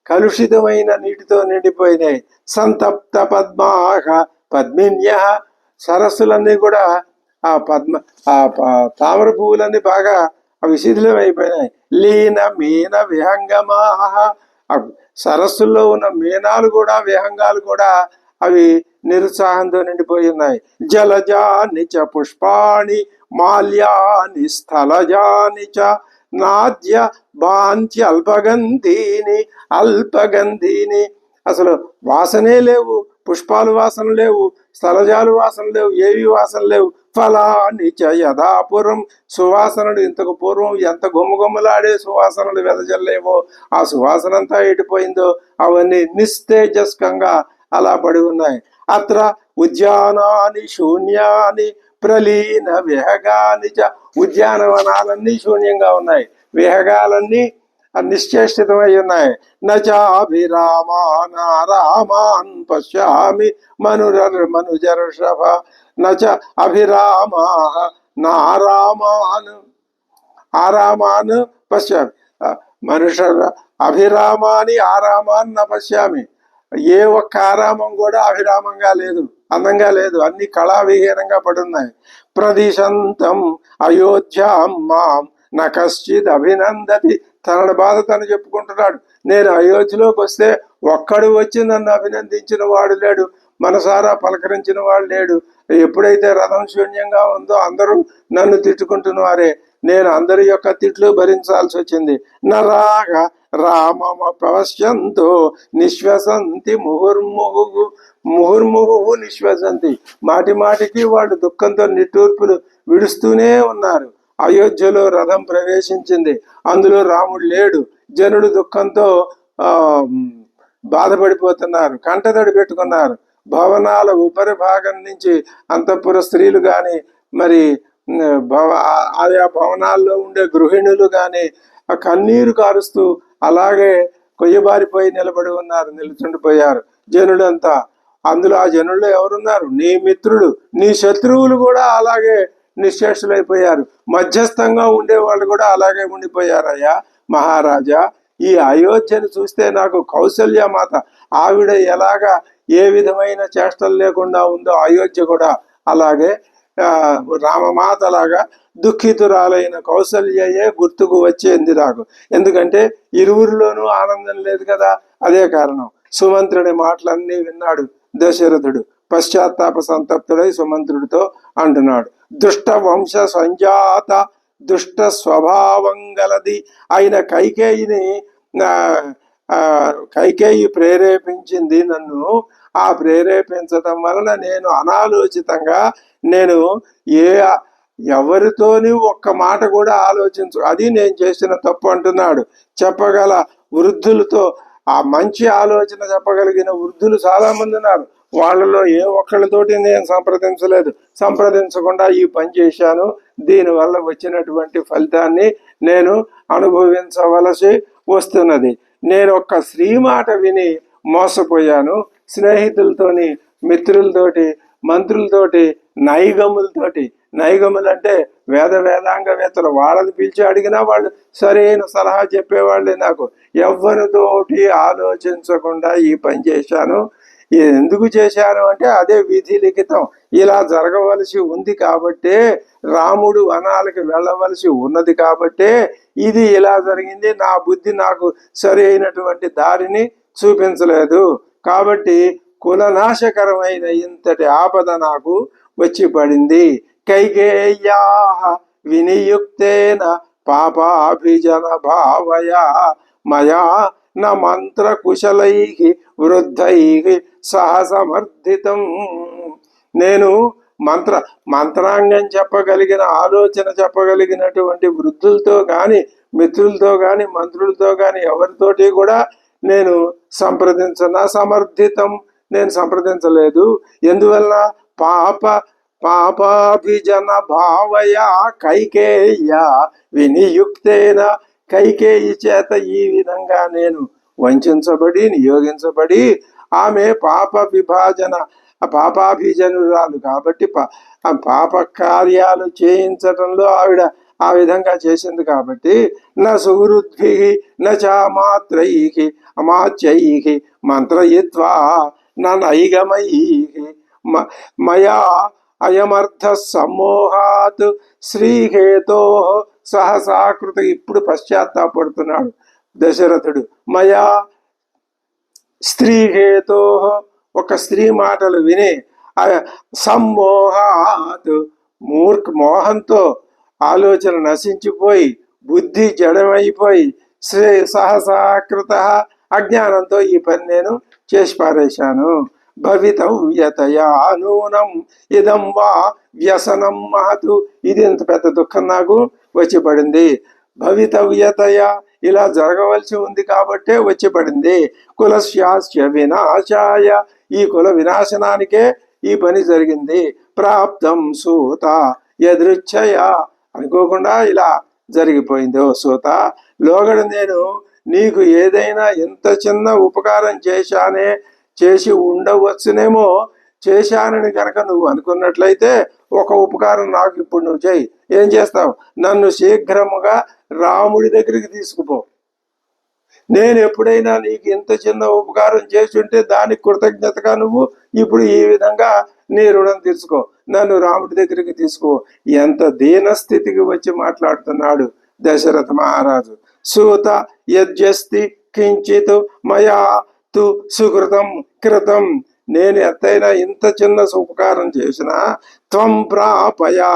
కలుషితమైన నీటితో నిండిపోయినాయి. సంతప్త పద్మాహ పద్మిన్య, సరస్సులన్నీ కూడా తామర పువ్వులన్నీ బాగా అవి శిథిలమైపోయినాయి. లీన మీన విహంగమాహ, సరస్సుల్లో ఉన్న మీనాలు కూడా, విహంగాలు కూడా అవి నిరుత్సాహంతో నిండిపోయి ఉన్నాయి. జలజాని చ పుష్పాణి మాల్యాని స్థలజాని చ నాద్య భాంతి అల్పగంధీని. అసలు వాసనే లేవు, పుష్పాలు వాసన లేవు, స్థలజాలు వాసన లేవు, ఏవి వాసన లేవు. ఫలాని చ యథాపురం, సువాసనలు ఇంతకు పూర్వం ఎంత గుమ్మగుమ్మలాడే సువాసనలు వెదజల్లేవో ఆ సువాసన అంతా ఎటుపోయిందో అవన్నీ నిస్తేజస్కంగా అలా పడి ఉన్నాయి. అత్ర ఉద్యానాని శూన్యాని ప్రలీన విహగాని చ, ఉద్యానవనాలన్నీ శూన్యంగా ఉన్నాయి, విహగాలన్నీ నిశ్చేష్టితమై ఉన్నాయి. నచాభిరామాన్ రామాన్ పశ్యామి మనుజర్షభ, నచ అభిరామా ఆరామాన్ పశ్యామి. మనుషుల అభిరామాని ఆరామాన్ న పశ్యామి. ఏ ఒక్క ఆరామం కూడా అభిరామంగా లేదు, అందంగా లేదు, అన్ని కళావిహీనంగా పడున్నాయి. ప్రదిశంతం అయోధ్యాం మాం న కశ్చిత్ అభినందతి. తన బాధ తను చెప్పుకుంటున్నాడు. నేను అయోధ్యలోకి వస్తే ఒక్కడు వచ్చి నన్ను అభినందించిన వాడు లేడు, మనసారా పలకరించిన వాడు లేడు. ఎప్పుడైతే రథం శూన్యంగా ఉందో అందరూ నన్ను తిట్టుకుంటున్నారే, నేను అందరి యొక్క తిట్లు భరించాల్సి వచ్చింది. నరాగ రామమ పశ్యంతో నిశ్వసంతి ముహుర్ముహు నిశ్వసంతి. మాటికి వాళ్ళు దుఃఖంతో నిట్టూర్పులు విడుస్తూనే ఉన్నారు. అయోధ్యలో రథం ప్రవేశించింది, అందులో రాముడు లేడు. జనుడు దుఃఖంతో బాధపడిపోతున్నారు, కంటతడి పెట్టుకున్నారు. భవనాల ఉపరి భాగం నుంచి అంతఃపుర స్త్రీలు కానీ, మరి ఆయా భవనాల్లో ఉండే గృహిణులు కానీ కన్నీరు కారుస్తూ అలాగే కొయ్యబారిపోయి నిలబడి ఉన్నారు, నిలుచుండిపోయారు జనులంతా. అందులో ఆ జనుల్లో ఎవరున్నారు? నీ మిత్రులు, నీ శత్రువులు కూడా అలాగే నిశ్చేష్టులైపోయారు. మధ్యస్థంగా ఉండేవాళ్ళు కూడా అలాగే ఉండిపోయారయ్యా మహారాజా. ఈ అయోధ్యను చూస్తే నాకు కౌసల్య మాత, ఆవిడ ఎలాగా ఏ విధమైన చేష్టలు లేకుండా ఉందో అయోధ్య కూడా అలాగే రామమాత లాగా దుఃఖితురాలైన కౌసల్యయే గుర్తుకు వచ్చేంది నాకు. ఎందుకంటే ఇరువురిలోనూ ఆనందం లేదు కదా, అదే కారణం. సుమంత్రుడి మాటలన్నీ విన్నాడు దశరథుడు. పశ్చాత్తాప సంతప్తుడై సుమంత్రుడితో అంటున్నాడు, దుష్ట వంశ సంజాత దుష్ట స్వభావం గలది అయిన కైకేయి ప్రేరేపించింది నన్ను. ఆ ప్రేరేపించటం వలన నేను అనాలోచితంగా ఎవరితోని ఒక్క మాట కూడా ఆలోచించు, అది నేను చేసిన తప్పు అంటున్నాడు. చెప్పగల వృద్ధులతో, ఆ మంచి ఆలోచన చెప్పగలిగిన వృద్ధులు చాలా మంది ఉన్నారు, వాళ్ళలో ఏ ఒక్కళ్ళతోటి నేను సంప్రదించకుండా ఈ పని చేశాను. దీనివల్ల వచ్చినటువంటి ఫలితాన్ని నేను అనుభవించవలసి వస్తున్నది. నేను ఒక్క స్త్రీ మాట విని మోసపోయాను. స్నేహితులతోని, మిత్రులతోటి, మంత్రులతోటి నైగములతోటి. నైగములు అంటే వేదాంగవేత్తలు, వాళ్ళని పిలిచి అడిగినా వాళ్ళు సరైన సలహా చెప్పేవాళ్ళే. నాకు ఎవ్వరితోటి ఆలోచించకుండా ఈ పని చేశాను. ఎందుకు చేశాను అంటే అదే విధి లిఖితం, ఇలా జరగవలసి ఉంది కాబట్టే, రాముడు వనాలకి వెళ్ళవలసి ఉన్నది కాబట్టే ఇది ఇలా జరిగింది. నా బుద్ధి నాకు సరి అయినటువంటి దారిని చూపించలేదు కాబట్టి కులనాశకరమైన ఇంతటి ఆపద నాకు వచ్చి పడింది. కైకేయ్యా వినియుక్తేన పాపాభిజన భావయా మయా న మంత్ర కుశలై వృద్ధై సహ సమర్థితం. నేను మంత్రాంగం చెప్పగలిగిన, ఆలోచన చెప్పగలిగినటువంటి వృద్ధులతో కానీ, మిత్రులతో కానీ, మంత్రులతో కానీ ఎవరితోటి కూడా నేను సమర్థితం, నేను సంప్రదించలేదు. ఎందువల్ల పాపాభిజన భావయ కైకేయ వినియుక్తేన, కైకేయి చేత ఈ విధంగా నేను వంచబడి నియోగించబడి, ఆమె పాపాభిజనురాలు కాబట్టి పాప కార్యాలు చేయించటంలో ఆవిడ ఆ విధంగా చేసింది కాబట్టి, నా సుహృద్భి నామాత్రై అమాత్యై మంత్రయిత్వా నైగమై మయా అయమర్థ సమ్మోహాత్ శ్రీహేతో సహసాకృత. ఇప్పుడు పశ్చాత్తాపడుతున్నాడు దశరథుడు. మయా స్త్రీహేతో, ఒక స్త్రీ మాటలు విని, సమ్మోహాత్ మోహంతో ఆలోచన నశించిపోయి, బుద్ధి జడమైపోయి, సహసాకృత అజ్ఞానంతో ఈ పని నేను చేసి పారేశాను. భవితవ్యతయా నూనం ఇదం వా వ్యసనం మహతు. ఇది ఇంత పెద్ద దుఃఖం నాకు వచ్చి పడింది. భవితవ్యతయ, ఇలా జరగవలసి ఉంది కాబట్టే వచ్చి పడింది. కులస్యాస్య వినాశాయ, ఈ కుల వినాశనానికే ఈ పని జరిగింది. ప్రాప్తం సూత యదృచ్ఛయ, అనుకోకుండా ఇలా జరిగిపోయింది. ఓ సూత, లోగడ నేను నీకు ఏదైనా ఇంత చిన్న ఉపకారం చేసి ఉండవచ్చునేమో, చేశానని కనుక నువ్వు అనుకున్నట్లయితే ఒక ఉపకారం నాకు ఇప్పుడు నువ్వు చేయి. ఏం చేస్తావు? నన్ను శీఘ్రముగా రాముడి దగ్గరికి తీసుకుపో. నేను ఎప్పుడైనా నీకు ఇంత చిన్న ఉపకారం చేసి ఉంటే దానికి కృతజ్ఞతగా నువ్వు ఇప్పుడు ఈ విధంగా నీ రుణం తీర్చుకో, నన్ను రాముడి దగ్గరికి తీసుకో. ఎంత దీనస్థితికి వచ్చి మాట్లాడుతున్నాడు దశరథ మహారాజు. సూత యజ్జస్తి కించిత్ మయా తు సుకృతం కృతం, నేను ఎంతైనా ఇంత చిన్న ఉపకారం చేసినా, త్వం ప్రాపయా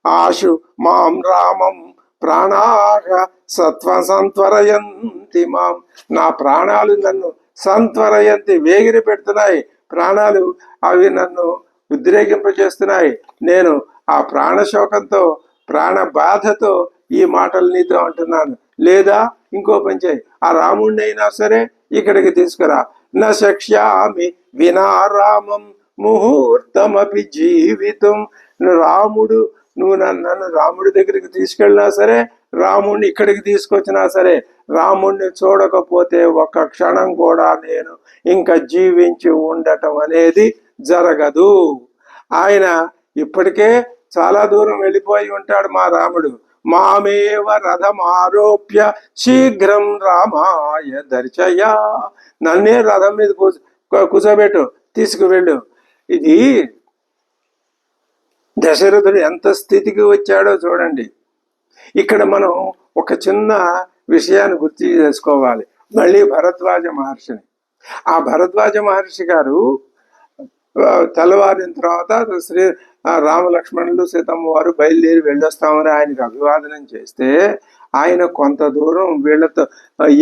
ఆశు మాం రామం ప్రాణాహ సత్వ సంత్వరయంతి మాం. నా ప్రాణాలు నన్ను సంత్వరయంతి, వేగిరి పెడుతున్నాయి ప్రాణాలు, అవి నన్ను ఉద్రేకింపజేస్తున్నాయి. నేను ఆ ప్రాణశోకంతో, ప్రాణ బాధతో ఈ మాటలు నీతో అంటున్నాను. లేదా ఇంకో పని చేయి, ఆ రాముణ్ణి అయినా సరే ఇక్కడికి తీసుకురా. న శక్ష్యామి వినా రామం ముహూర్తమపి జీవితం. నువ్వు నన్ను రాముడి దగ్గరికి తీసుకెళ్ళినా సరే, రాముణ్ణి ఇక్కడికి తీసుకొచ్చినా సరే, రాముణ్ణి చూడకపోతే ఒక్క క్షణం కూడా నేను ఇంకా జీవించి ఉండటం అనేది జరగదు. ఆయన ఇప్పటికే చాలా దూరం వెళ్ళిపోయి ఉంటాడు మా రాముడు. మామేవ రథమారోప్య శీఘ్రం రామాయ దర్శయ, నన్నే రథం మీద కూర్చోబెట్టు, తీసుకువెళ్ళు. ఇది దశరథుడు ఎంత స్థితికి వచ్చాడో చూడండి. ఇక్కడ మనం ఒక చిన్న విషయాన్ని గుర్తు చేసుకోవాలి. మళ్ళీ భరద్వాజ మహర్షిని. ఆ భరద్వాజ మహర్షి గారు తెల్లవారిన తర్వాత శ్రీ రామలక్ష్మణులు సీతమ్మ వారు బయలుదేరి వెళ్ళొస్తామని ఆయనకు అభివాదనం చేస్తే, ఆయన కొంత దూరం వీళ్ళతో,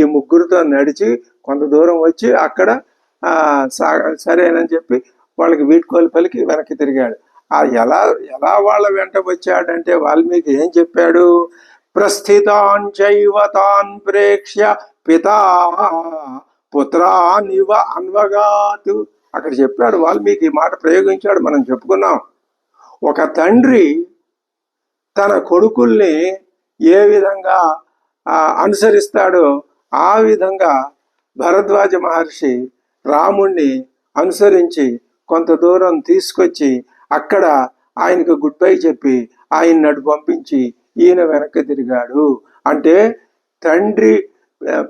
ఈ ముగ్గురితో నడిచి కొంత దూరం వచ్చి అక్కడ సరేనని చెప్పి వాళ్ళకి వీడ్కోలు పలికి వెనక్కి తిరిగాడు. ఎలా వాళ్ళ వెంట వచ్చాడంటే, వాల్మీకి ఏం చెప్పాడు? ప్రస్థితాంచైవ తాన్ ప్రేక్ష్య పితా పుత్రానివ అన్వగాతు. అక్కడ చెప్పాడు వాల్మీకి, మాట ప్రయోగించాడు, మనం చెప్పుకున్నాం. ఒక తండ్రి తన కొడుకుల్ని ఏ విధంగా అనుసరిస్తాడో ఆ విధంగా భరద్వాజ మహర్షి రాముణ్ణి అనుసరించి కొంత దూరం తీసుకొచ్చి అక్కడ ఆయనకు గుడ్ బై చెప్పి ఆయన నటు పంపించి ఈయన వెనక్కి తిరిగాడు. అంటే తండ్రి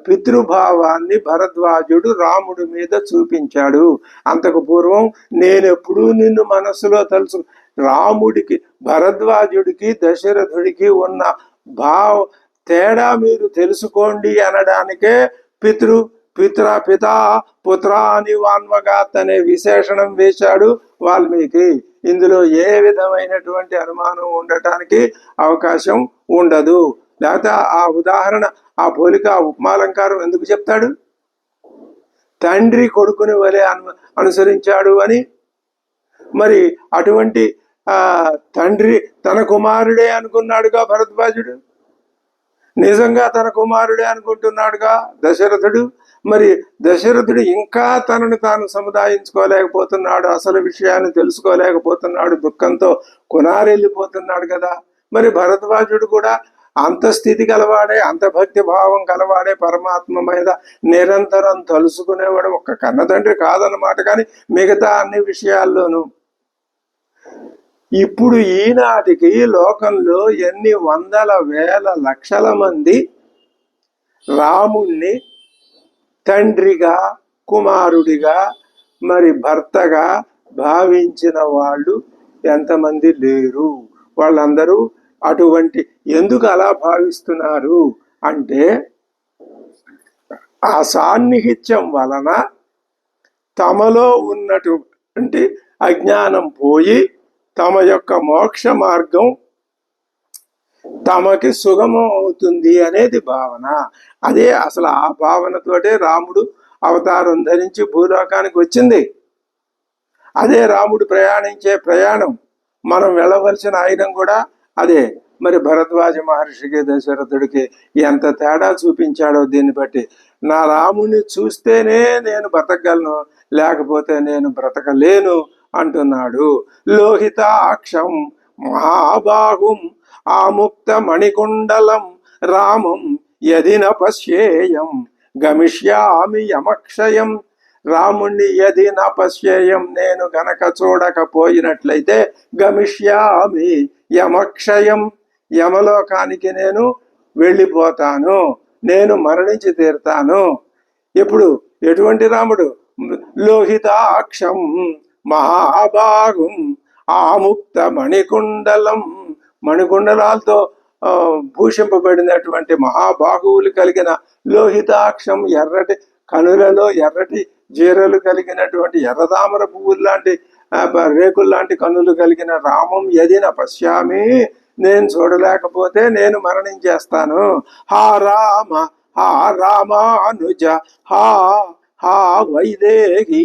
పితృభావాన్ని భరద్వాజుడు రాముడి మీద చూపించాడు. అంతకు పూర్వం నేనెప్పుడూ నిన్ను మనస్సులో తెలుసు. రాముడికి భరద్వాజుడికి దశరథుడికి ఉన్న తేడా మీరు తెలుసుకోండి అనడానికే పితా పుత్రాని వాన్మగాత్ అనే విశేషణం వేశాడు వాల్మీకి. ఇందులో ఏ విధమైనటువంటి అనుమానం ఉండటానికి అవకాశం ఉండదు. లేకపోతే ఆ ఉదాహరణ, ఆ పోలిక, ఆ ఉపమాలంకారం ఎందుకు చెప్తాడు? తండ్రి కొడుకుని వలె అనుసరించాడు అని. మరి అటువంటి తండ్రి తన కుమారుడే అనుకున్నాడుగా భరద్వాజుడు, నిజంగా తన కుమారుడే అనుకుంటున్నాడుగా దశరథుడు. మరి దశరథుడు ఇంకా తనను తాను సముదాయించుకోలేకపోతున్నాడు, అసలు విషయాన్ని తెలుసుకోలేకపోతున్నాడు, దుఃఖంతో కొనారెళ్ళిపోతున్నాడు కదా. మరి భరద్వాజుడు కూడా అంత స్థితి గలవాడే, అంత భక్తి భావం గలవాడే, పరమాత్మ మీద నిరంతరం తలుసుకునేవాడు. ఒక్క కన్నతండ్రి కాదన్నమాట, కానీ మిగతా అన్ని విషయాల్లోనూ. ఇప్పుడు ఈనాటికి లోకంలో ఎన్ని వందల వేల లక్షల మంది రాముణ్ణి తండ్రిగా, కుమారుడిగా, మరి భర్తగా భావించిన వాళ్ళు ఎంతమంది లేరు? వాళ్ళందరూ అటువంటి ఎందుకు అలా భావిస్తున్నారు అంటే, ఆ సాన్నిహిత్యం వలన తమలో ఉన్నటువంటి అజ్ఞానం పోయి తమ యొక్క మోక్ష మార్గం తమకి సుగమం అవుతుంది అనేది భావన. అదే అసలు ఆ భావనతోటే రాముడు అవతారం ధరించి భూలోకానికి వచ్చింది. అదే రాముడు ప్రయాణించే ప్రయాణం, మనం వెళ్ళవలసిన ఆయుధం కూడా అదే. మరి భరద్వాజ మహర్షికి, దశరథుడికి ఎంత తేడా చూపించాడో దీన్ని బట్టి. నా రాముడిని చూస్తేనే నేను బ్రతకగలను, లేకపోతే నేను బ్రతకలేను అంటున్నాడు. లోహితాక్షం మహాబాహుం ఆముక్త మణికుండలం రామం యదిన పశ్యేయం గమిష్యామి యమక్షయం. రాముణ్ణి యదిన పశ్యేయం, నేను గనక చూడకపోయినట్లయితే, గమిష్యామి యమక్షయం, యమలోకానికి నేను వెళ్ళిపోతాను, నేను మరణించి తీరుతాను. ఇప్పుడు ఎటువంటి రాముడు? లోహితాక్షం మహాభాగం ఆముక్త మణికుండలం, మణికుండలాలతో భూషింపబడినటువంటి మహాబాహువులు కలిగిన, లోహితాక్షం ఎర్రటి కనులలో ఎర్రటి జీరలు కలిగినటువంటి ఎర్రదామర పువ్వులు లాంటి రేకుల్లాంటి కనులు కలిగిన రామం యదిన పశ్యామి, నేను చూడలేకపోతే నేను మరణించేస్తాను. హా రామ హా రామానుజ హా హా వైదేహి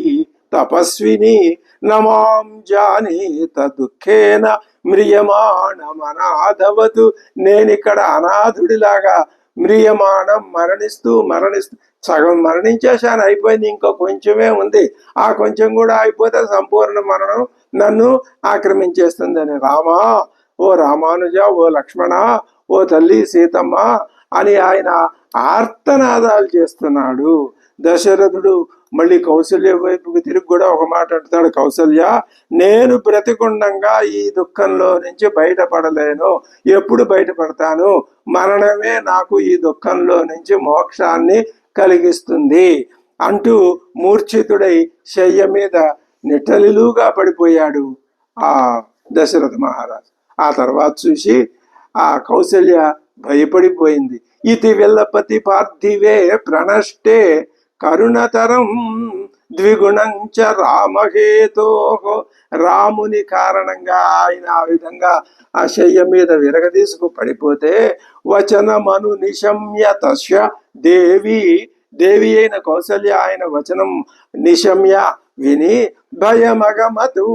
తపస్విని నమాం జానీత దుఃఖేన మ్రియమాణమనాథవతు. నేనిక్కడ అనాథుడిలాగా మ్రియమాణం, మరణిస్తూ సగం మరణించేశాను, అయిపోయింది, ఇంకో కొంచెమే ఉంది, ఆ కొంచెం కూడా అయిపోతే సంపూర్ణ మరణం నన్ను ఆక్రమించేస్తుందని. రామా, ఓ రామానుజ, ఓ లక్ష్మణ, ఓ తల్లి సీతమ్మ అని ఆయన ఆర్తనాదాలు చేస్తున్నాడు. దశరథుడు మళ్ళీ కౌసల్య వైపుకి తిరిగి కూడా ఒక మాట అంటున్నాడు. కౌసల్య, నేను బ్రతికుండంగా ఈ దుఃఖంలో నుంచి బయటపడలేను, ఎప్పుడు బయటపడతాను? మరణమే నాకు ఈ దుఃఖంలో నుంచి మోక్షాన్ని కలిగిస్తుంది అంటూ మూర్ఛితుడై శయ్య మీద నిట్టలిలుగా పడిపోయాడు ఆ దశరథ మహారాజు. ఆ తర్వాత చూసి ఆ కౌసల్య భయపడిపోయింది. ఇతి విల్లపతి పార్థివే ప్రణష్టే కరుణతరం ద్విగుణంచ రామహేతో. రాముని కారణంగా ఆయన ఆ విధంగా ఆ శయ్య మీద విరగదీసుకు పడిపోతే, వచనమను నిశమ్య తస్య దేవి, దేవి అయిన కౌసల్య ఆయన వచనం నిశమ్య విని భయమగమతు,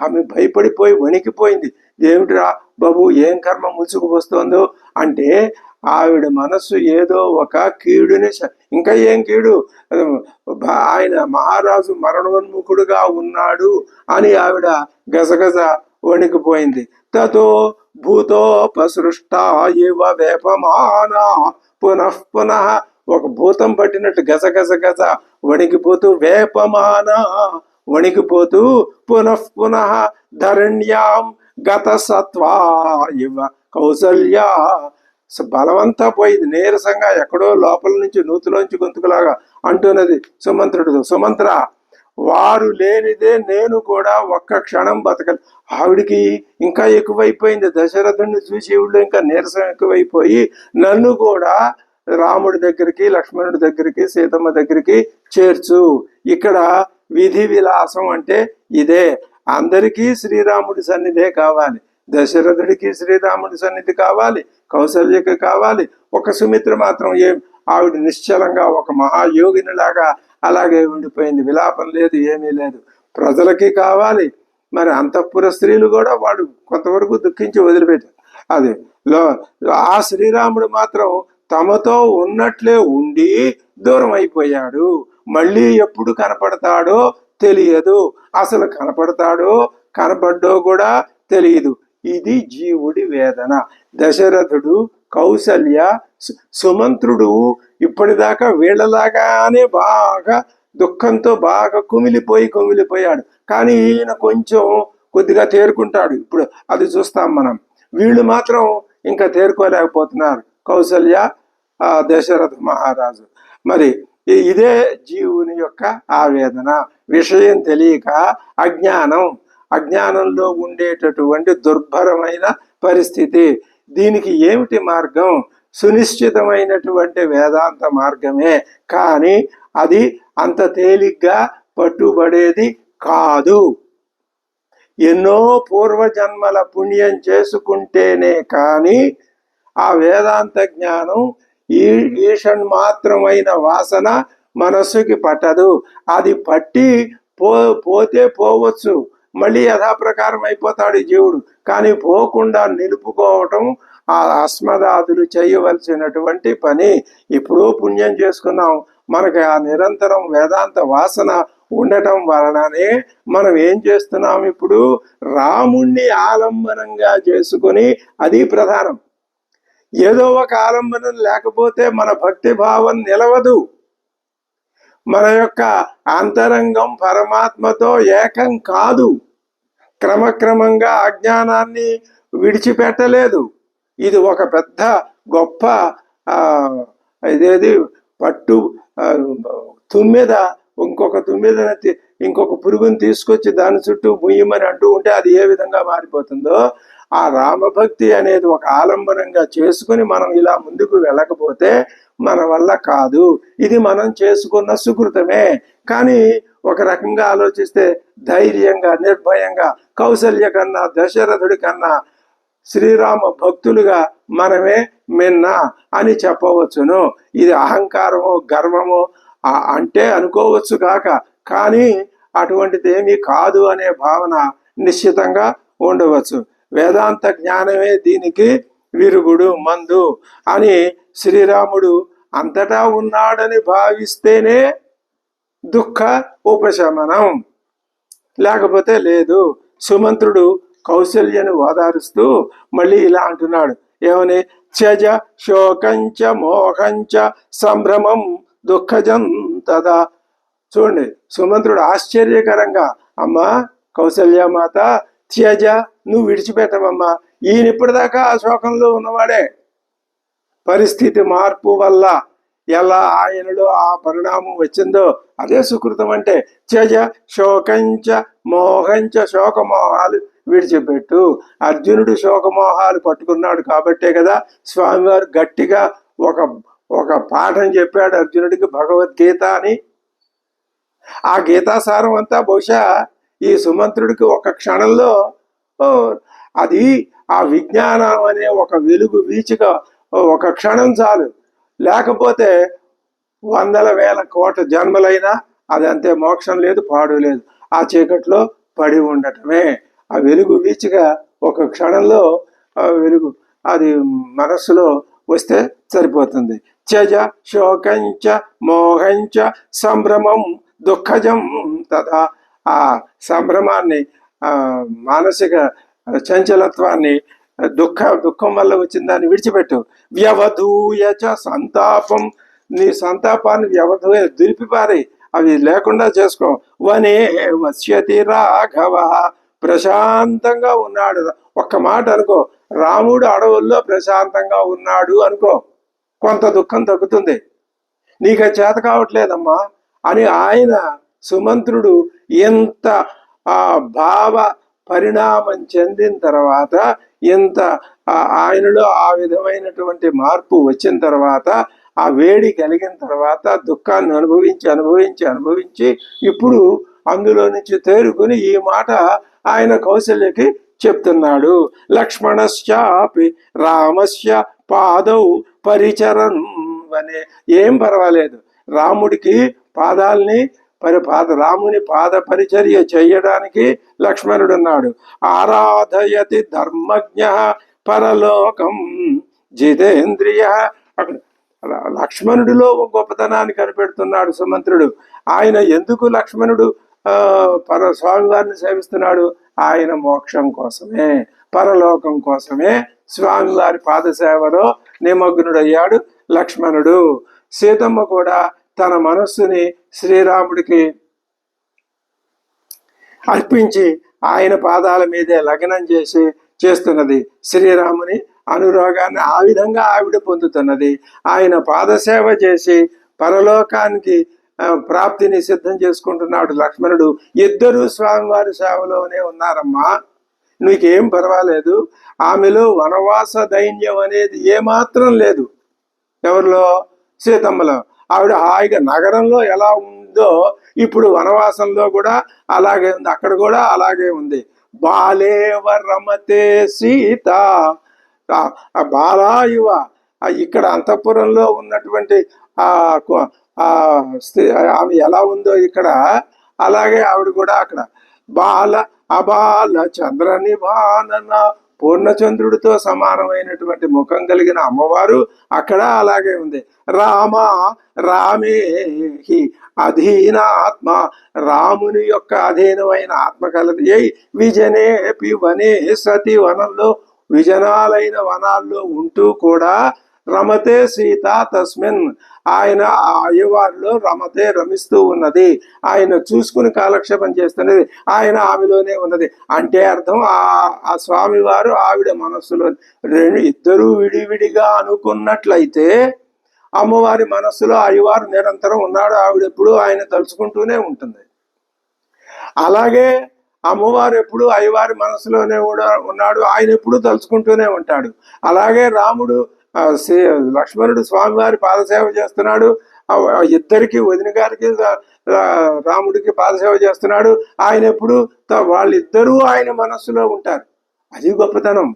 ఆమె భయపడిపోయి వణికిపోయింది. ఏమిటిరా బాబు, ఏం కర్మ ముసుగు వస్తుందో అంటే, ఆవిడ మనస్సు ఏదో ఒక కీడుని, ఇంకా ఏం కీడు, ఆయన మహారాజు మరణోన్ముఖుడుగా ఉన్నాడు అని ఆవిడ గజగజ వణికిపోయింది. తతో భూతోపసృష్ట ఇవ వేపమానా పునః పునః, ఒక భూతం పట్టినట్టు గజగజ గజ వణికిపోతూ, వేపమాన వణికిపోతూ, పునః పునః ధరణ్యాం గత సత్వా ఇవ కౌసల్య. బలవంతా పోయింది, నీరసంగా ఎక్కడో లోపల నుంచి నూతులోంచి గొంతుకులాగా అంటున్నది సుమంత్రుడు, సుమంత్ర వారు లేనిదే నేను కూడా ఒక్క క్షణం బతకను. ఆవిడికి ఇంకా ఎక్కువైపోయింది, దశరథుడిని చూసి ఈవిడ ఇంకా నీరసం ఎక్కువైపోయి నన్ను కూడా రాముడి దగ్గరికి, లక్ష్మణుడి దగ్గరికి, సీతమ్మ దగ్గరికి చేర్చు. ఇక్కడ విధి విలాసం అంటే ఇదే. అందరికీ శ్రీరాముడి సన్నిధే కావాలి, దశరథుడికి శ్రీరాముడి సన్నిధి కావాలి, కౌసల్యకి కావాలి. ఒక సుమిత్ర మాత్రం ఆవిడ నిశ్చలంగా ఒక మహాయోగినిలాగా అలాగే ఉండిపోయింది, విలాపం లేదు, ఏమీ లేదు. ప్రజలకి కావాలి, మరి అంతఃపుర స్త్రీలు కూడా వాడు కొంతవరకు దుఃఖించి వదిలిపెట్టారు. అది ఆ శ్రీరాముడు మాత్రం తమతో ఉన్నట్లే ఉండి దూరం అయిపోయాడు. మళ్ళీ ఎప్పుడు కనపడతాడో తెలియదు, అసలు కనపడతాడో కనపడ్డో కూడా తెలియదు. ఇది జీవుడి వేదన. దశరథుడు, కౌసల్య, సుమంత్రుడు ఇప్పటిదాకా వీళ్ళలాగానే బాగా దుఃఖంతో బాగా కుమిలిపోయాడు. కానీ ఈయన కొంచెం కొద్దిగా తేరుకుంటాడు. ఇప్పుడు అది చూస్తాం మనం. వీళ్ళు మాత్రం ఇంకా తేరుకోలేకపోతున్నారు, కౌసల్య, దశరథ మహారాజు. మరి ఇదే జీవుని యొక్క ఆవేదన. విషయం తెలియక అజ్ఞానంలో ఉండేటటువంటి దుర్భరమైన పరిస్థితి. దీనికి ఏమిటి మార్గం? సునిశ్చితమైనటువంటి వేదాంత మార్గమే, కానీ అది అంత తేలిగ్గా పట్టుబడేది కాదు. ఎన్నో పూర్వజన్మల పుణ్యం చేసుకుంటేనే కానీ ఆ వేదాంత జ్ఞానం ఈషణ్మాత్రమైన వాసన మనస్సుకి పట్టదు. అది పట్టి పోతే పోవచ్చు, మళ్ళీ యథాప్రకారం అయిపోతాడు ఈ జీవుడు. కానీ పోకుండా నిలుపుకోవటం ఆ అస్మదాదులు చేయవలసినటువంటి పని. ఇప్పుడు పుణ్యం చేసుకున్నాం, మనకి ఆ నిరంతరం వేదాంత వాసన ఉండటం వలననే మనం ఏం చేస్తున్నాం, ఇప్పుడు రాముణ్ణి ఆలంబనంగా చేసుకుని, అది ప్రధానం. ఏదో ఒక ఆలంబనం లేకపోతే మన భక్తి భావం నిలవదు. మన యొక్క అంతరంగం పరమాత్మతో ఏకం కాదు. క్రమక్రమంగా అజ్ఞానాన్ని విడిచిపెట్టలేదు. ఇది ఒక పెద్ద గొప్ప ఇదేది పట్టు తుమ్మెద ఇంకొక పురుగుని తీసుకొచ్చి దాని చుట్టూ ముయ్యమని అంటూ ఉంటే అది ఏ విధంగా మారిపోతుందో, ఆ రామభక్తి అనేది ఒక ఆలంబనంగా చేసుకుని మనం ఇలా ముందుకు వెళ్ళకపోతే మన వల్ల కాదు. ఇది మనం చేసుకున్న సుకృతమే. కానీ ఒక రకంగా ఆలోచిస్తే ధైర్యంగా, నిర్భయంగా, కౌసల్య కన్నా, దశరథుడి కన్నా శ్రీరామ భక్తులుగా మనమే మిన్న అని చెప్పవచ్చును. ఇది అహంకారమో గర్వమో అంటే అనుకోవచ్చు కాక, కానీ అటువంటిది ఏమీ కాదు అనే భావన నిశ్చితంగా ఉండవచ్చు. వేదాంత జ్ఞానమే దీనికి విరుగుడు, మందు అని శ్రీరాముడు అంతటా ఉన్నాడని భావిస్తేనే దుఃఖ ఉపశమనం, లేకపోతే లేదు. సుమంత్రుడు కౌసల్యను ఓదారుస్తూ మళ్ళీ ఇలా అంటున్నాడు, ఏమని? త్యజ శోకంచ మోహంచ సంభ్రమం దుఃఖజం తదా. చూడండి, సుమంత్రుడు ఆశ్చర్యకరంగా, అమ్మా కౌసల్యమాత, త్యజ, నువ్వు విడిచిపెట్టవమ్మా. ఈయన ఇప్పటిదాకా ఆ శోకంలో ఉన్నవాడే. పరిస్థితి మార్పు వల్ల ఎలా ఆయనలో ఆ పరిణామం వచ్చిందో అదే సుకృతం అంటే. త్యజ శోకంచ మోహంచ, శోకమోహాలు విడిచిపెట్టు. అర్జునుడు శోకమోహాలు పట్టుకున్నాడు కాబట్టే కదా స్వామివారు గట్టిగా ఒక పాఠం చెప్పాడు అర్జునుడికి, భగవద్గీత అని. ఆ గీతాసారం అంతా బహుశా ఈ సుమంత్రుడికి ఒక క్షణంలో అది ఆ విజ్ఞానం అనే ఒక వెలుగు వీచిక ఒక క్షణం చాలు. లేకపోతే 100,000 కోట్ల జన్మలైనా అది అంతే, మోక్షం లేదు, పాడు లేదు. ఆ చీకట్లో పడి ఉండటమే. ఆ వెలుగు వీచిగా ఒక క్షణంలో వెలుగు అది మనస్సులో వస్తే సరిపోతుంది. త్యజ శోకంచ మోహంచ సంభ్రమం దుఃఖజం తదా. ఆ సంభ్రమాన్ని, మానసిక చంచలత్వాన్ని, దుఃఖం వల్ల వచ్చిన దాన్ని విడిచిపెట్టు. వ్యవధూయచ సంతాపం, నీ సంతాపాన్ని దులిపిపారి, అవి లేకుండా చేసుకో. వనే వశ్యతి రాఘవ ప్రశాంతంగా ఉన్నాడు. ఒక్క మాట అనుకో, రాముడు అడవుల్లో ప్రశాంతంగా ఉన్నాడు అనుకో, కొంత దుఃఖం తగ్గుతుంది. నీకు అది చేత కావట్లేదమ్మా అని ఆయన సుమంత్రుడు ఎంత భావ పరిణామం చెందిన తర్వాత, ఎంత ఆయనలో ఆ విధమైనటువంటి మార్పు వచ్చిన తర్వాత, ఆ వేడి కలిగిన తర్వాత, దుఃఖాన్ని అనుభవించి అనుభవించి అనుభవించి ఇప్పుడు అందులో నుంచి తేరుకుని ఈ మాట ఆయన కౌశల్యకి చెప్తున్నాడు. లక్ష్మణశ్చాపి రామస్య పాదౌ పరిచరన్ అనే, ఏం పర్వాలేదు, రాముడికి పాదాల్ని రాముని పాద పరిచర్య చేయడానికి లక్ష్మణుడు ఉన్నాడు. ఆరాధయతి ధర్మజ్ఞ పరలోకం జితేంద్రియ. అక్కడ లక్ష్మణుడిలో గొప్పతనాన్ని కనిపెడుతున్నాడు సుమంత్రుడు. ఆయన ఎందుకు లక్ష్మణుడు స్వామివారిని సేవిస్తున్నాడు? ఆయన మోక్షం కోసమే, పరలోకం కోసమే స్వామివారి పాదసేవలో నిమగ్నుడయ్యాడు లక్ష్మణుడు. సీతమ్మ కూడా తన మనస్సుని శ్రీరాముడికి అర్పించి ఆయన పాదాల మీదే లగ్నం చేస్తున్నది. శ్రీరాముని అనురాగాన్ని ఆ విధంగా ఆవిడ పొందుతున్నది. ఆయన పాదసేవ చేసి పరలోకానికి ప్రాప్తిని సిద్ధం చేసుకుంటున్నాడు లక్ష్మణుడు. ఇద్దరు స్వామివారి సేవలోనే ఉన్నారమ్మా, నీకేం పర్వాలేదు. ఆమెలో వనవాస దైన్యం అనేది ఏమాత్రం లేదు. ఎవరిలో? సీతమ్మలో. ఆవిడ హాయిగా నగరంలో ఎలా ఉందో ఇప్పుడు వనవాసంలో కూడా అలాగే ఉంది, అక్కడ కూడా అలాగే ఉంది. బాలేవ రమతే సీత, బాలాయువ. ఇక్కడ అంతఃపురంలో ఉన్నటువంటి ఆమె ఎలా ఉందో ఇక్కడ అలాగే ఆవిడ కూడా అక్కడ బాల అబాల చంద్ర నిభానన, పూర్ణచంద్రుడితో సమానమైనటువంటి ముఖం కలిగిన అమ్మవారు అక్కడ అలాగే ఉంది. రామ రామే హి అధీన ఆత్మ, రాముని యొక్క అధీనమైన ఆత్మ కలది. విజనే వనే సతి, వనంలో విజనాలైన వనాల్లో ఉంటూ కూడా రమతే సీత తస్మిన్, ఆయన అయ్యవారిలో రమతే రమిస్తూ ఉన్నది. ఆయన చూసుకుని కాలక్షేపం చేస్తున్నది, ఆయన ఆమెలోనే ఉన్నది. అంటే అర్థం ఆ స్వామివారు ఆవిడ మనస్సులో. ఇద్దరూ విడివిడిగా అనుకున్నట్లయితే అమ్మవారి మనస్సులో అయ్యవారు నిరంతరం ఉన్నాడు, ఆవిడెప్పుడు ఆయన తలుచుకుంటూనే ఉంటుంది. అలాగే అమ్మవారు ఎప్పుడు అయ్యవారి మనసులోనే కూడా ఉన్నాడు, ఆయన ఎప్పుడు తలుచుకుంటూనే ఉంటాడు. అలాగే రాముడు లక్ష్మణుడు స్వామివారి పాదసేవ చేస్తున్నాడు, ఇద్దరికి వదిన గారికి రాముడికి పాదసేవ చేస్తున్నాడు. ఆయన ఎప్పుడు వాళ్ళిద్దరూ ఆయన మనస్సులో ఉంటారు. అది గొప్పతనం.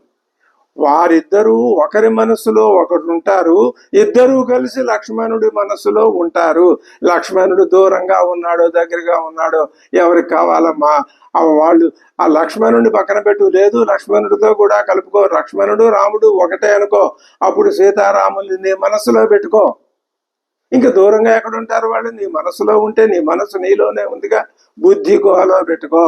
వారిద్దరూ ఒకరి మనసులో ఒకరు ఉంటారు, ఇద్దరూ కలిసి లక్ష్మణుడి మనసులో ఉంటారు. లక్ష్మణుడు దూరంగా ఉన్నాడో దగ్గరగా ఉన్నాడో ఎవరికి కావాలమ్మా, వాళ్ళు ఆ లక్ష్మణుడిని పక్కన పెట్టు, లేదు లక్ష్మణుడితో కూడా కలుపుకో, లక్ష్మణుడు రాముడు ఒకటే అనుకో, అప్పుడు సీతారాముల్ని నీ మనసులో పెట్టుకో. ఇంకా దూరంగా ఎక్కడ ఉంటారు వాళ్ళు? నీ మనసులో ఉంటే, నీ మనసు నీలోనే ఉందిగా, బుద్ధి గుహలో పెట్టుకో.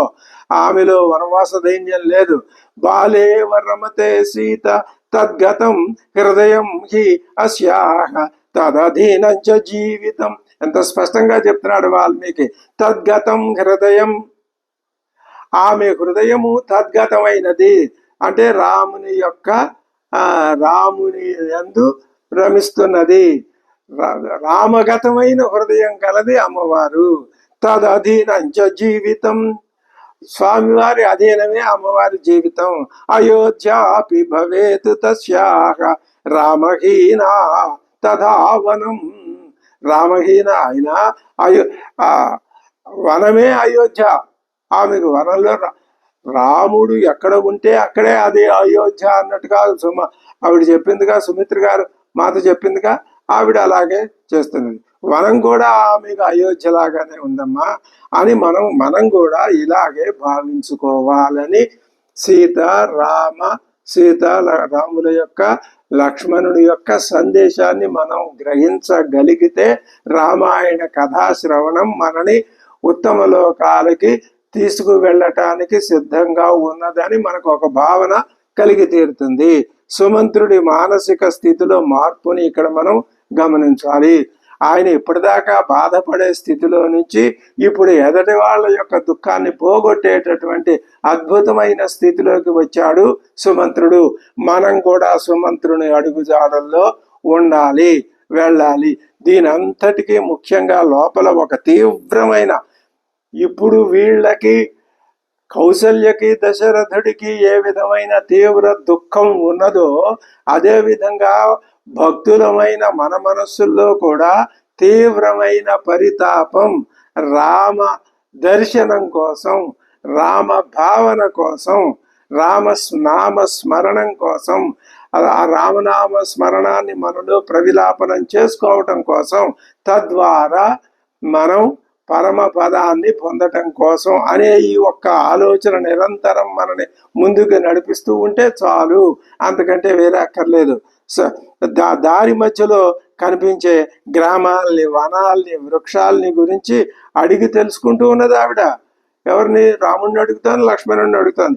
ఆమెలో వనవాస దైన్యం లేదు. బాలే రమతే సీత తద్గతం హృదయం హి అస్యాహ తదధీనంచ జీవితం. ఎంత స్పష్టంగా చెప్తున్నాడు వాల్మీకి. తద్గతం హృదయం, ఆమె హృదయము తద్గతమైనది అంటే రాముని యందు రమిస్తున్నది. రామగతమైన హృదయం కలది అమ్మవారు. తదధీనంచ జీవితం, స్వామివారి అధీనమే అమ్మవారి జీవితం. అయోధ్యాపి భవేత్ తస్యాహ రామహీనా తథావనం. రామహీన అయినా వనమే అయోధ్య. ఆమెకు వనంలో రాముడు ఎక్కడ ఉంటే అక్కడే అది అయోధ్య అన్నట్టుగా ఆవిడ చెప్పిందిగా, సుమిత్ర గారు మాత చెప్పిందిగా, ఆవిడ అలాగే చేస్తున్నది. వనం కూడా ఆమెకు అయోధ్యలాగానే ఉందమ్మా అని మనం కూడా ఇలాగే భావించుకోవాలని రాముల యొక్క లక్ష్మణుడి యొక్క సందేశాన్ని మనం గ్రహించగలిగితే రామాయణ కథాశ్రవణం మనని ఉత్తమ లోకాలకి తీసుకువెళ్ళటానికి సిద్ధంగా ఉన్నదని మనకు ఒక భావన కలిగి తీరుతుంది. సుమంత్రుడి మానసిక స్థితిలో మార్పుని ఇక్కడ మనం గమనించాలి. ఆయన ఇప్పటిదాకా బాధపడే స్థితిలో నుంచి ఇప్పుడు ఎదటి వాళ్ళ యొక్క దుఃఖాన్ని పోగొట్టేటటువంటి అద్భుతమైన స్థితిలోకి వచ్చాడు సుమంత్రుడు. మనం కూడా సుమంత్రుని అడుగుజాడల్లో ఉండాలి, వెళ్ళాలి. దీని అంతటికీ ముఖ్యంగా లోపల ఒక తీవ్రమైన, ఇప్పుడు వీళ్ళకి కౌసల్యకి దశరథుడికి ఏ విధమైన తీవ్ర దుఃఖం ఉన్నదో అదే విధంగా భక్తులమైన మన మనస్సుల్లో కూడా తీవ్రమైన పరితాపం రామ దర్శనం కోసం, రామ భావన కోసం, నామ స్మరణం కోసం, ఆ రామనామ స్మరణాన్ని మనలో ప్రవిలాపనం చేసుకోవటం కోసం, తద్వారా మనం పరమ పదాన్ని పొందటం కోసం అనే ఈ ఒక్క ఆలోచన నిరంతరం మనని ముందుకు నడిపిస్తూ ఉంటే చాలు, అంతకంటే వేరే అక్కర్లేదు. దారి మధ్యలో కనిపించే గ్రామాల్ని, వనాల్ని, వృక్షాల్ని గురించి అడిగి తెలుసుకుంటూ ఉన్నది ఆవిడ. ఎవరిని? రాముడిని అడుగుతాను, లక్ష్మణుడిని అడుగుతాను.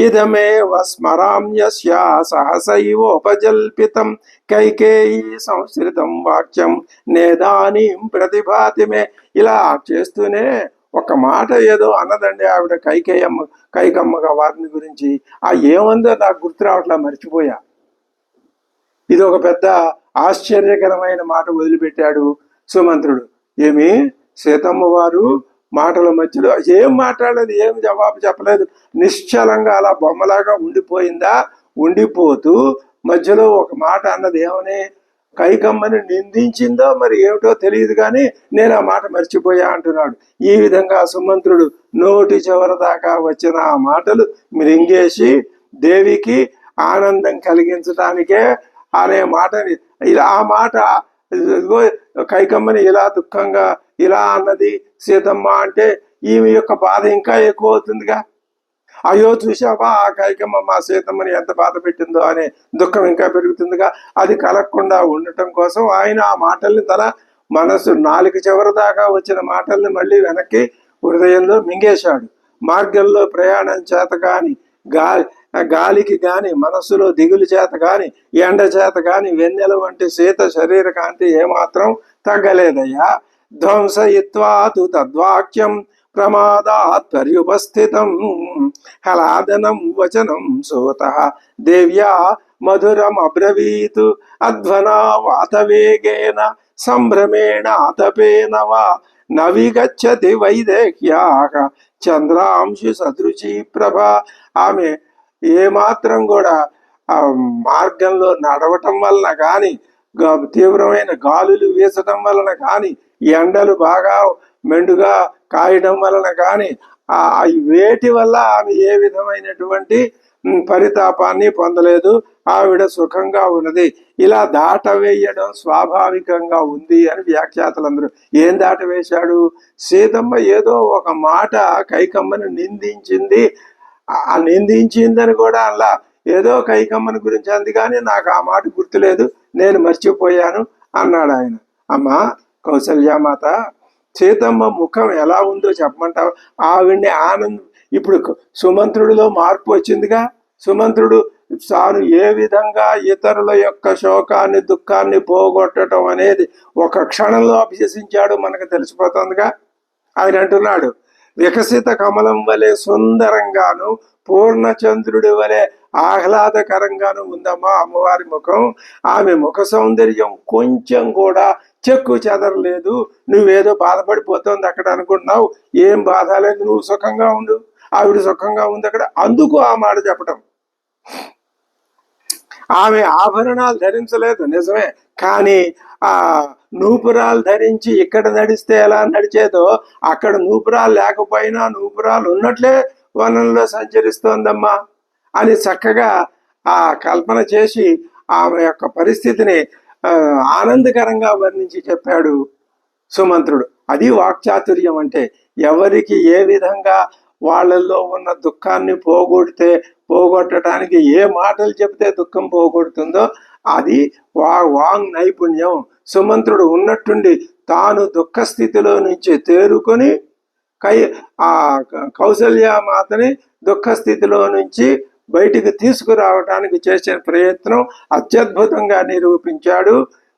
ఇదమే స్మరామ్యస్య సహసైవోపజల్పితం కైకేయీ సంస్కృతం వాక్యం నేదానీం ప్రతిభాతిమే. ఇలా చేస్తూనే ఒక మాట ఏదో అన్నదండి ఆవిడ కైకమ్మ వారిని గురించి. ఆ ఏమందో నాకు గుర్తు రావట్లా, మర్చిపోయా. ఇది ఒక పెద్ద ఆశ్చర్యకరమైన మాట వదిలిపెట్టాడు సుమంత్రుడు. ఏమి సీతమ్మ వారు మాటల మధ్యలో ఏం మాట్లాడలేదు, ఏం జవాబు చెప్పలేదు, నిశ్చలంగా అలా బొమ్మలాగా ఉండిపోయిందా. ఉండిపోతూ మధ్యలో ఒక మాట అన్నది. ఏమని? కైకమ్మని నిందించిందో మరి ఏమిటో తెలియదు, కానీ నేను ఆ మాట మర్చిపోయా అంటున్నాడు. ఈ విధంగా సుమంత్రుడు నోటి చివరి దాకా వచ్చిన ఆ మాటలు మృంగేసి దేవికి ఆనందం కలిగించడానికే అనే మాటని, ఇలా ఆ మాట కైకమ్మని ఇలా దుఃఖంగా ఇలా అన్నది సీతమ్మ అంటే ఈమె యొక్క బాధ ఇంకా ఎక్కువ అవుతుందిగా. అయ్యో చూసావా ఆ కైకమ్మ మా సీతమ్మని ఎంత బాధ పెట్టిందో అనే దుఃఖం ఇంకా పెరుగుతుందిగా. అది కలగకుండా ఉండటం కోసం ఆయన ఆ మాటల్ని తన మనసు నాలుక చివరి దాకా వచ్చిన మాటల్ని మళ్ళీ వెనక్కి హృదయంలో మింగేశాడు. మార్గంలో ప్రయాణం చేత కానీ, గాలికి గాని, మనస్సులో దిగులు చేత గాని, ఎండ చేత గాని వెన్నెల వంటి శీత శరీర కాంతి ఏమాత్రం తగ్గలేదయ్యా. ధ్వంసయిత్వాతు తద్వాక్యం ప్రమాదాత్ పర్యుపస్థితం హలాదనం వచనం సోతః దేవ్యా మధురం అబ్రవీతు అధ్వనా వాతవేగేన సంభ్రమేణ ఆతపేన వా నవిగచ్చతి వైదేహ్యాః చంద్రాంశు సదృశీ ప్రభ. ఆమె ఏమాత్రం కూడా ఆ మార్గంలో నడవటం వలన కానీ, తీవ్రమైన గాలులు వీసటం వలన కానీ, ఎండలు బాగా మెండుగా కాయడం వలన కానీ, వేటి వల్ల ఆమె ఏ విధమైనటువంటి పరితాపాన్ని పొందలేదు. ఆవిడ సుఖంగా ఉన్నది. ఇలా దాటవేయడం స్వాభావికంగా ఉంది అని వ్యాఖ్యాతలందరూ. ఏం దాటవేశాడు? సీతమ్మ ఏదో ఒక మాట కైకమ్మని నిందించింది. ఆ నిందించిందని కూడా అలా ఏదో కైకమ్మని గురించి అంది, కానీ నాకు ఆ మాట గుర్తులేదు, నేను మర్చిపోయాను అన్నాడు ఆయన. అమ్మా కౌసల్యామాత, సీతమ్మ ముఖం ఎలా ఉందో చెప్పమంటావు? ఆవిడ్ని ఇప్పుడు సుమంత్రుడిలో మార్పు వచ్చిందిగా. సుమంత్రుడు తాను ఏ విధంగా ఇతరుల యొక్క శోకాన్ని, దుఃఖాన్ని పోగొట్టడం అనేది ఒక క్షణంలో అభ్యసించాడు మనకు తెలిసిపోతుందిగా. ఆయన అంటున్నాడు, వికసిత కమలం వలె సుందరంగాను, పూర్ణచంద్రుడి వలె ఆహ్లాదకరంగాను ఉందమ్మా అమ్మవారి ముఖం. ఆమె ముఖ సౌందర్యం కొంచెం కూడా చెక్కు చెదరలేదు. నువ్వేదో బాధపడిపోతుంది అక్కడ అనుకుంటున్నావు, ఏం బాధ లేదు, నువ్వు సుఖంగా ఉండు, ఆవిడ సుఖంగా ఉంది అక్కడ. అందుకు ఆ మాట చెప్పటం. ఆమె ఆభరణాలు ధరించలేదు నిజమే, కానీ ఆ నూపురాలు ధరించి ఇక్కడ నడిస్తే ఎలా నడిచేదో అక్కడ నూపురాలు లేకపోయినా నూపురాలు ఉన్నట్లే వనంలో సంచరిస్తోందమ్మా అని చక్కగా ఆ కల్పన చేసి ఆమె యొక్క పరిస్థితిని ఆనందకరంగా వర్ణించి చెప్పాడు సుమంత్రుడు. అది వాక్చాతుర్యం అంటే. ఎవరికి ఏ విధంగా వాళ్ళల్లో ఉన్న దుఃఖాన్ని పోగొట్టడానికి ఏ మాటలు చెబితే దుఃఖం పోగొడుతుందో అది వాంగ్ నైపుణ్యం. సుమంత్రుడు ఉన్నట్టుండి తాను దుఃఖ స్థితిలో నుంచి తేరుకొని ఆ కౌసల్యామాతని దుఃఖ స్థితిలో నుంచి బయటికి తీసుకురావడానికి చేసిన ప్రయత్నం అత్యద్భుతంగా నిరూపించాడు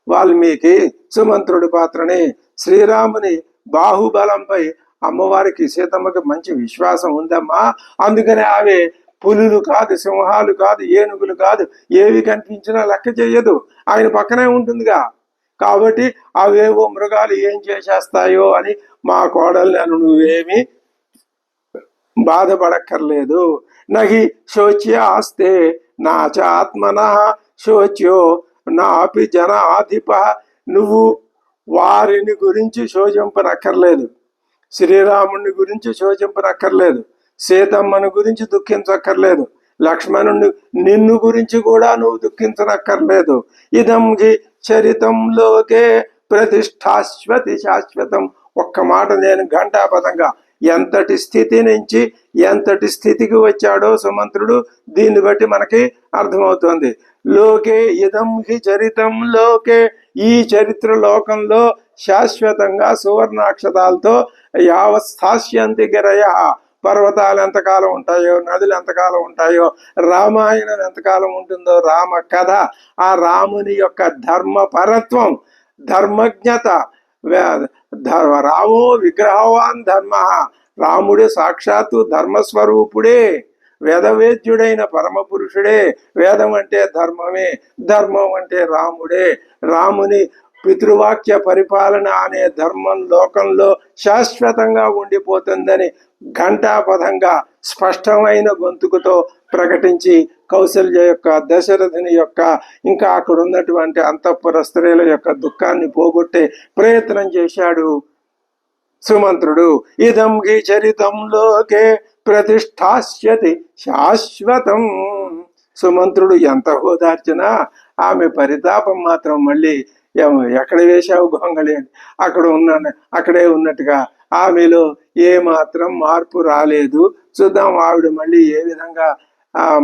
వాల్మీకి సుమంత్రుడి పాత్రని. శ్రీరాముని బాహుబలంపై అమ్మవారికి సీతమ్మకి మంచి విశ్వాసం ఉందమ్మా. అందుకనే ఆమె పులులు కాదు, సింహాలు కాదు, ఏనుగులు కాదు, ఏవి కనిపించినా లెక్క చెయ్యదు, ఆయన పక్కనే ఉంటుందిగా. కాబట్టి అవేవో మృగాలు ఏం చేసేస్తాయో అని మా కోడలు నువ్వేమి బాధపడక్కర్లేదు. నహి శోచ్యాస్తే నా చ ఆత్మన శోచ్యో నాపి జనాధిప. నువ్వు వారిని గురించి శోచింపనక్కర్లేదు, శ్రీరాముని గురించి శోచింపనక్కర్లేదు, సీతమ్మని గురించి దుఃఖించక్కర్లేదు, లక్ష్మణుని నిన్ను గురించి కూడా నువ్వు దుఃఖించనక్కర్లేదు. ఇదం హి చరితంలోకే ప్రతిష్టాశ్వతి శాశ్వతం. ఒక్క మాట నేను ఘంటాపథంగా ఎంతటి స్థితి నుంచి ఎంతటి స్థితికి వచ్చాడో సుమంత్రుడు దీన్ని బట్టి మనకి అర్థమవుతుంది. లోకే ఇదం హి చరితం లోకే, ఈ చరిత్ర లోకంలో శాశ్వతంగా సువర్ణాక్షరాలతో యావస్థాస్యంతి గిరయ. పర్వతాలు ఎంతకాలం ఉంటాయో, నదులు ఎంతకాలం ఉంటాయో, రామాయణం ఎంతకాలం ఉంటుందో, రామ కథ, ఆ రాముని యొక్క ధర్మపరత్వం, ధర్మజ్ఞత. రామో విగ్రహవాన్ ధర్మ. రాముడు సాక్షాత్తు ధర్మస్వరూపుడే, వేదవేద్యుడైన పరమపురుషుడే. వేదం అంటే ధర్మమే, ధర్మం అంటే రాముడే. రాముని పితృవాక్య పరిపాలన అనే ధర్మం లోకంలో శాశ్వతంగా ఉండిపోతుందని ఘంటాపథంగా స్పష్టమైన గొంతుకుతో ప్రకటించి కౌసల్య యొక్క, దశరథుని యొక్క, ఇంకా అక్కడ ఉన్నటువంటి అంతఃపుర స్త్రీల యొక్క దుఃఖాన్ని పోగొట్టే ప్రయత్నం చేశాడు సుమంత్రుడు. ఇదం హి చరితంలోకే ప్రతిష్టాస్యతి శాశ్వతం. సుమంత్రుడు ఎంత హోదార్చినా ఆమె పరితాపం మాత్రం మళ్ళీ ఎక్కడ వేశావు గొంగళి అని అక్కడే ఉన్నట్టుగా ఆమెలో ఏ మాత్రం మార్పు రాలేదు. చూద్దాం ఆవిడ మళ్ళీ ఏ విధంగా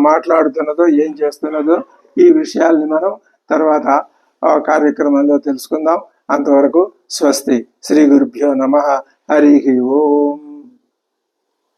మాట్లాడుతున్నదో, ఏం చేస్తున్నదో, ఈ విషయాల్ని మనం తర్వాత కార్యక్రమంలో తెలుసుకుందాం. అంతవరకు స్వస్తి. శ్రీ గురుభ్యో నమః. హరి ఓం.